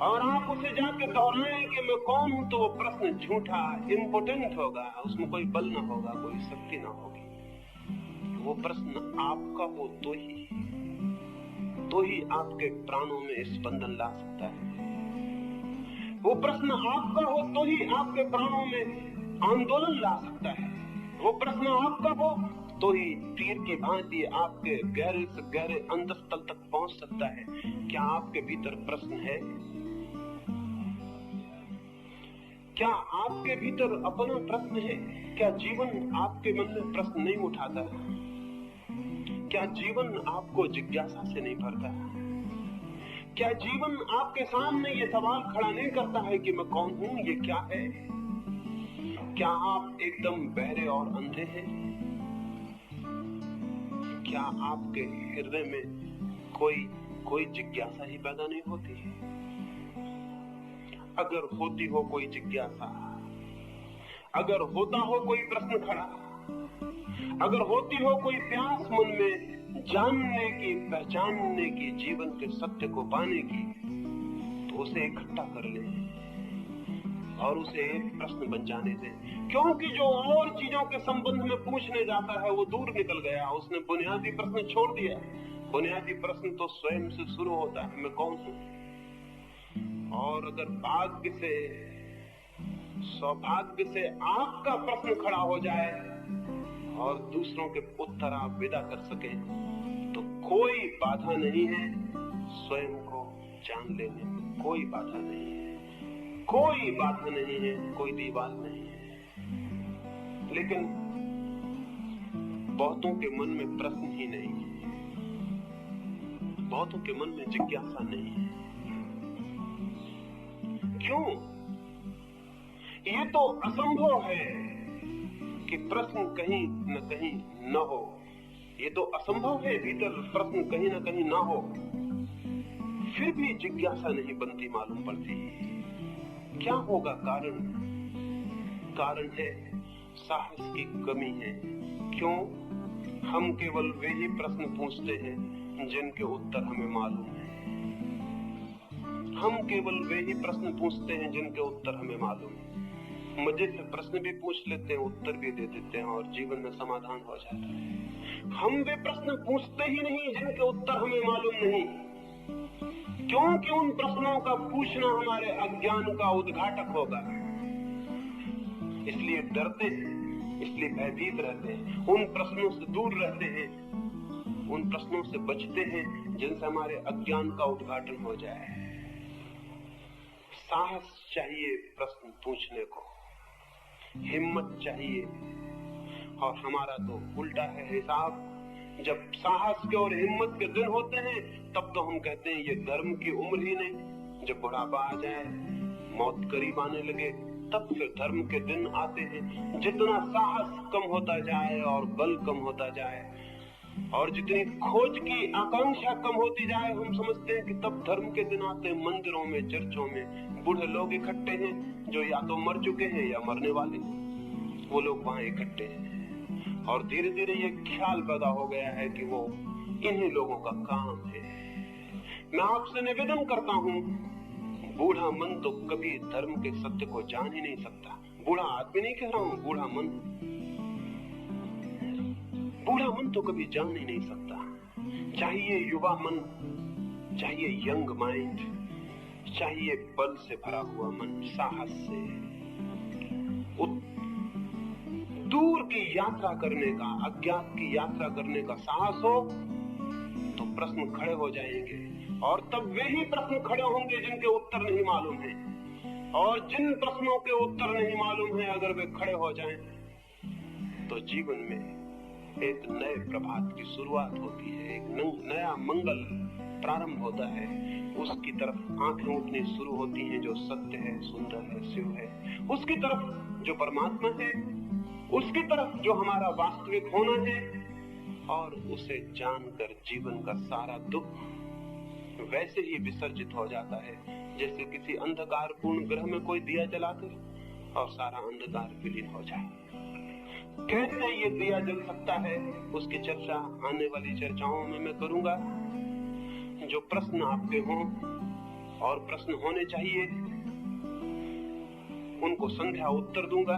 S1: और आप उसे जाके दोहराएं कि मैं कौन हूं, तो वो प्रश्न झूठा, इम्पोर्टेंट होगा, उसमें कोई बल ना होगा, कोई शक्ति ना होगी। वो प्रश्न आपका हो तो ही आपके प्राणों में स्पंदन ला सकता है। वो प्रश्न आपका हो तो ही आपके प्राणों में आंदोलन ला सकता है। वो प्रश्न आपका हो तो ही तीर की भांति आपके गहरे से गहरे अंतस्तल तक पहुंच सकता है। क्या आपके भीतर प्रश्न है? क्या आपके भीतर अपना प्रश्न है? क्या जीवन आपके मन में प्रश्न नहीं उठाता? क्या जीवन आपको जिज्ञासा से नहीं भरता? क्या जीवन आपके सामने ये सवाल खड़ा नहीं करता है कि मैं कौन हूं, ये क्या है? क्या आप एकदम बहरे और अंधे हैं? क्या आपके हृदय में कोई जिज्ञासा ही पैदा नहीं होती है? अगर होती हो कोई जिज्ञासा, अगर होता हो कोई प्रश्न खड़ा, अगर होती हो कोई प्यास मन में जानने की, पहचानने की, जीवन के सत्य को पाने की, तो उसे इकट्ठा कर ले और उसे एक प्रश्न बन जाने दे। क्योंकि जो और चीजों के संबंध में पूछने जाता है वो दूर निकल गया, उसने बुनियादी प्रश्न छोड़ दिया। बुनियादी प्रश्न तो स्वयं से शुरू होता है, मैं कौन हूं? और अगर भाग्य से सौभाग्य से आपका प्रश्न खड़ा हो जाए और दूसरों के उत्तर आप विदा कर सकें, तो कोई बाधा नहीं है स्वयं को जान लेने में। कोई बाधा नहीं है, कोई बाधा नहीं है, कोई दीवार नहीं है। लेकिन बहुतों के मन में प्रश्न ही नहीं है, बहुतों के मन में जिज्ञासा नहीं है। क्यों? ये तो असंभव है कि प्रश्न कहीं न कहीं न हो। ये तो असंभव है भीतर प्रश्न कहीं न कहीं न हो, फिर भी जिज्ञासा नहीं बनती मालूम पड़ती। क्या होगा कारण? कारण है साहस की कमी है। क्यों? हम केवल वे ही प्रश्न पूछते हैं जिनके उत्तर हमें मालूम है। हम केवल वे ही प्रश्न पूछते हैं जिनके उत्तर हमें मालूम है। मजे से प्रश्न भी पूछ लेते हैं, उत्तर भी दे देते हैं और जीवन में समाधान हो जाता है। हम वे प्रश्न पूछते ही नहीं जिनके उत्तर हमें मालूम नहीं, क्योंकि उन प्रश्नों का पूछना हमारे अज्ञान का उद्घाटक होगा। इसलिए डरते हैं, इसलिए भयभीत रहते हैं, उन प्रश्नों से दूर रहते हैं, उन प्रश्नों से बचते हैं जिनसे हमारे अज्ञान का उद्घाटन हो जाए। साहस चाहिए प्रश्न पूछने को, हिम्मत चाहिए। और हमारा तो उल्टा है हिसाब। जब साहस के और हिम्मत के दिन होते हैं तब तो हम कहते हैं ये धर्म की उम्र ही नहीं। जब बुढ़ापा आ जाए, मौत करीब आने लगे, तब फिर धर्म के दिन आते हैं। जितना साहस कम होता जाए और बल कम होता जाए और जितनी खोज की आकांक्षा कम होती जाए, हम समझते हैं कि तब धर्म के दिन आते हैं। मंदिरों में, चर्चों में बूढ़े लोग इकट्ठे हैं जो या तो मर चुके हैं या मरने वाले, वो लोग वहां इकट्ठे हैं। और धीरे धीरे ये ख्याल पैदा हो गया है कि वो इन्हीं लोगों का काम है। मैं आपसे निवेदन करता हूं, बूढ़ा मन तो कभी धर्म के सत्य को जान ही नहीं सकता। बूढ़ा आदमी नहीं कह रहा हूं, बूढ़ा मन, बूढ़ा मन तो कभी जान ही नहीं सकता। चाहिए युवा मन, चाहिए यंग माइंड, चाहिए बल से भरा हुआ मन, साहस से दूर की यात्रा करने का, अज्ञात की यात्रा करने का साहस हो तो प्रश्न खड़े हो जाएंगे। और तब वे ही प्रश्न खड़े होंगे जिनके उत्तर नहीं मालूम है। और जिन प्रश्नों के उत्तर नहीं मालूम है, अगर वे खड़े हो जाएं तो जीवन में एक नए प्रभात की शुरुआत होती है, एक नया मंगल प्रारंभ होता है। उसकी तरफ आंखें उठनी शुरू होती हैं जो सत्य है, सुंदर है, शिव है, उसकी तरफ जो परमात्मा है, उसकी तरफ जो हमारा वास्तविक होना है। और उसे जानकर जीवन का सारा दुख वैसे ही विसर्जित हो जाता है जैसे किसी अंधकारपूर्ण ग्रह में कोई दिया जलाकर और सारा अंधकार विलीन हो जाए। कैसे ये दिया जल सकता है, उसकी चर्चा आने वाली चर्चाओं में मैं करूंगा। जो प्रश्न आपके हों और प्रश्न होने चाहिए, उनको संध्या उत्तर दूंगा।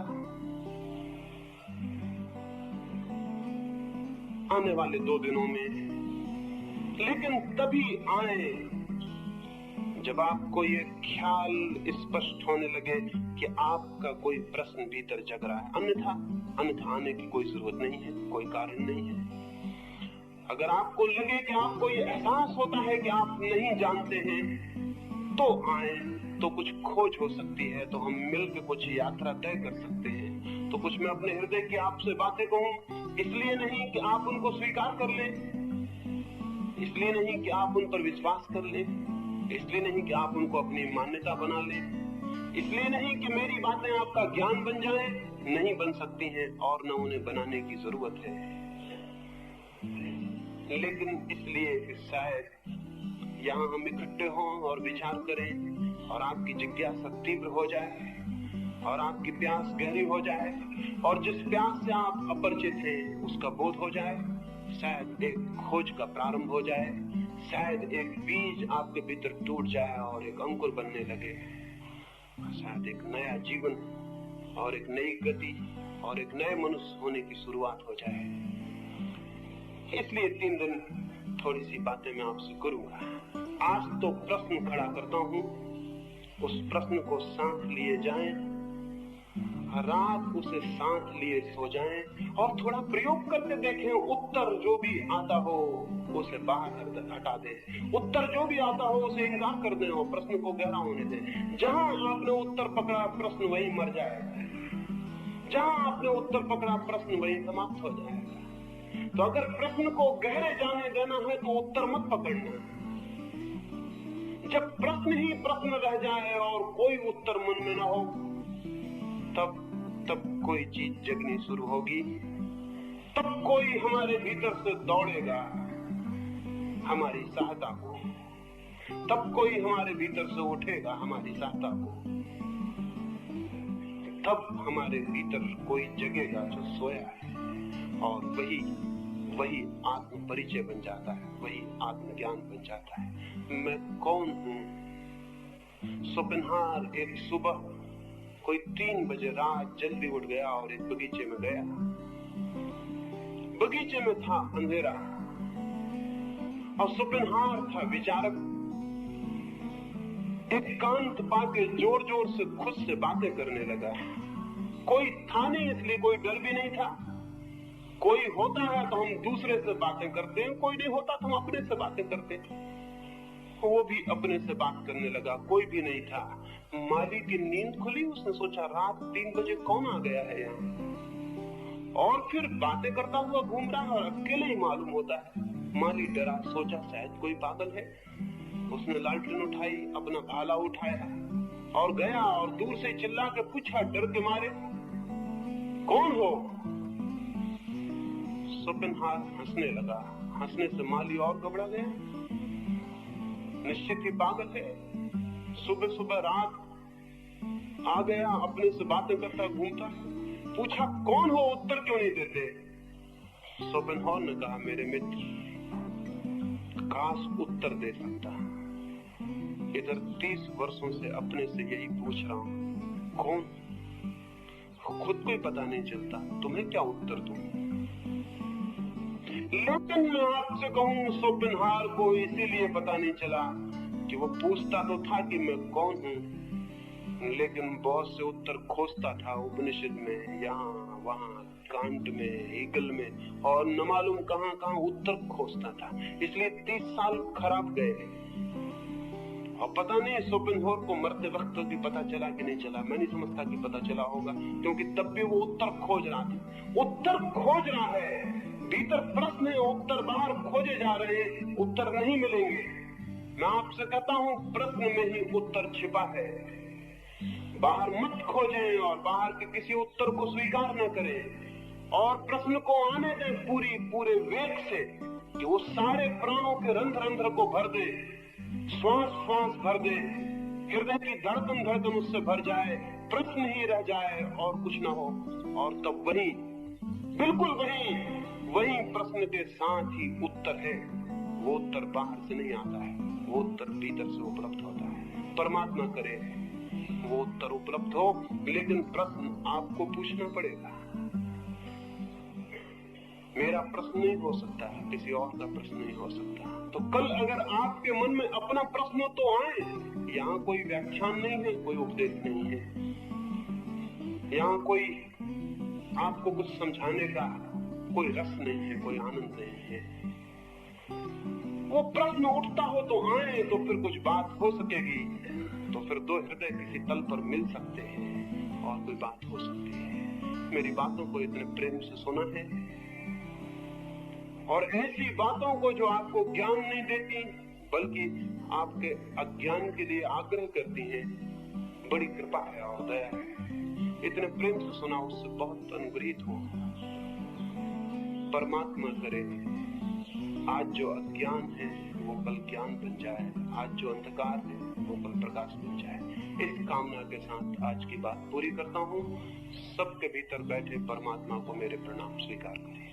S1: आने वाले 2 दिनों में। लेकिन तभी आए जब आपको ये ख्याल स्पष्ट होने लगे कि आपका कोई प्रश्न भीतर जग रहा है। अन्यथा आने की कोई जरूरत नहीं है, कोई कारण नहीं है। अगर आपको लगे कि आपको ये एहसास होता है कि आप नहीं जानते हैं, तो आए, तो कुछ खोज हो सकती है, तो हम मिलकर कुछ यात्रा तय कर सकते हैं। तो कुछ मैं अपने हृदय की आपसे बातें कहूं, इसलिए नहीं कि आप उनको स्वीकार कर लें, इसलिए नहीं कि आप उन पर विश्वास कर लें, इसलिए नहीं कि आप उनको अपनी मान्यता बना लें, इसलिए नहीं कि मेरी बातें आपका ज्ञान बन जाएं, नहीं बन सकती हैं और न उन्हें बनाने की जरूरत है। लेकिन इसलिए कि शायद यहाँ हम इकट्ठे हों और विचार करें और आपकी जिज्ञासा तीव्र हो जाए और आपकी प्यास गहरी हो जाए और जिस प्यास से आप अपरिचित हैं उसका बोध हो जाए। शायद एक खोज का प्रारंभ हो जाए, शायद एक बीज आपके भीतर टूट जाए और एक अंकुर बनने लगे, शायद एक नया जीवन और एक नई गति और एक नए मनुष्य होने की शुरुआत हो जाए। इसलिए 3 दिन थोड़ी सी बातें मैं आपसे करूंगा। आज तो प्रश्न खड़ा करता हूं, उस प्रश्न को सांस लिए जाएं रात उसे साथ लिए सो जाएं और थोड़ा प्रयोग करके देखें। उत्तर जो भी आता हो उसे बाहर हटा दें, उत्तर जो भी आता हो उसे इनकार कर दें और प्रश्न को गहरा होने दें। जहां आपने उत्तर पकड़ा प्रश्न वहीं मर जाएगा, जहां आपने उत्तर पकड़ा प्रश्न वहीं समाप्त हो जाएगा। तो अगर प्रश्न को गहरे जाने देना है तो उत्तर मत पकड़ना। जब प्रश्न ही प्रश्न रह जाए और कोई उत्तर मन में न हो, तब कोई चीज जगनी शुरू होगी, तब कोई हमारे भीतर से दौड़ेगा हमारी सहायता को, तब कोई हमारे भीतर से उठेगा हमारी सहायता को, तब हमारे भीतर कोई जगेगा जो सोया है, और वही आत्म परिचय बन जाता है, वही आत्मज्ञान बन जाता है। मैं कौन हूं? शोपेनहावर एक सुबह कोई 3 बजे रात जल्दी उठ गया और एक बगीचे में गया। बगीचे में था अंधेरा और शोपेनहावर था विचारक। एकांत पाके जोर जोर से खुद से बातें करने लगा। कोई था नहीं इसलिए कोई डर भी नहीं था। कोई होता है तो हम दूसरे से बातें करते हैं, कोई नहीं होता तो हम अपने से बातें करते हैं। वो भी अपने से बात करने लगा, कोई भी नहीं था। माली की नींद खुली, उसने सोचा रात 3 बजे कौन आ गया है यहाँ, और फिर बातें करता हुआ घूम रहा है और अकेले ही मालूम होता है। माली डरा, सोचा शायद कोई पागल है। उसने लालटेन उठाई, अपना भाला उठाया और गया और दूर से चिल्ला के पूछा डर के मारे, कौन हो? शोपेनहावर हंसने लगा। हंसने से माली और घबरा गया। निश्चित ही पागल है, सुबह सुबह रात आ गया, अपने से बातें करता घूमता। पूछा कौन हो, उत्तर क्यों नहीं देते? शोपेनहावर ने कहा मेरे मित्र, काश उत्तर दे सकता। इधर 30 वर्षों से अपने से यही पूछ रहा हूं, कौन? खुद को ही पता नहीं चलता, तुम्हें क्या उत्तर दूं? लेकिन मैं आपसे कहूं, शोपेनहावर को इसीलिए पता नहीं चला कि वो पूछता तो था कि मैं कौन हूं, लेकिन बहुत से उत्तर खोजता था उपनिषद में, यहाँ वहाँ, कांट में, ईगल में, और न मालूम कहाँ उत्तर खोजता था। इसलिए 30 साल खराब गए। और पता नहीं शोपेनहावर को मरते वक्त भी पता चला कि नहीं चला। मैं नहीं समझता कि पता चला होगा, क्योंकि तब भी वो उत्तर खोज रहा था। उत्तर खोज रहा है, भीतर प्रश्न है, उत्तर बाहर खोजे जा रहे हैं, उत्तर नहीं मिलेंगे। मैं आपसे कहता हूं, प्रश्न में ही उत्तर छिपा है। बाहर मत खोजें और बाहर के किसी उत्तर को स्वीकार न करें, और प्रश्न को आने दें पूरे वेग से कि वो सारे प्राणों के रंध्र रंध्र को भर दे, श्वास श्वास भर दे, हृदय की धड़कन उससे भर जाए, प्रश्न ही रह जाए और कुछ ना हो। और तब वही, बिल्कुल वही प्रश्न के साथ ही उत्तर है। वो उत्तर बाहर से नहीं आता है, वो उत्तर भीतर से उपलब्ध होता है। परमात्मा करे वो उत्तर उपलब्ध हो, लेकिन प्रश्न आपको पूछना पड़ेगा। मेरा प्रश्न नहीं हो सकता, किसी और का प्रश्न नहीं हो सकता। तो कल अगर आपके मन में अपना प्रश्न तो आए। यहाँ कोई व्याख्यान नहीं है, कोई उपदेश नहीं है, यहाँ कोई आपको कुछ समझाने का कोई रस नहीं है, कोई आनंद नहीं है। वो प्रश्न उठता हो तो आए, तो फिर कुछ बात हो सकेगी, तो फिर 2 हृदय किसी तल पर मिल सकते हैं और कोई बात हो सकती है। मेरी बातों को इतने प्रेम से सुना है, और ऐसी बातों को जो आपको ज्ञान नहीं देती बल्कि आपके अज्ञान के लिए आग्रह करती हैं, बड़ी कृपा है और दया है। इतने प्रेम से सुना, उससे बहुत अनुग्रहित हूं। परमात्मा करे आज जो अज्ञान है वो कल ज्ञान बन जाए, आज जो अंधकार है वो कल प्रकाश बन जाए। इस कामना के साथ आज की बात पूरी करता हूँ। सबके भीतर बैठे परमात्मा को मेरे प्रणाम स्वीकार करें।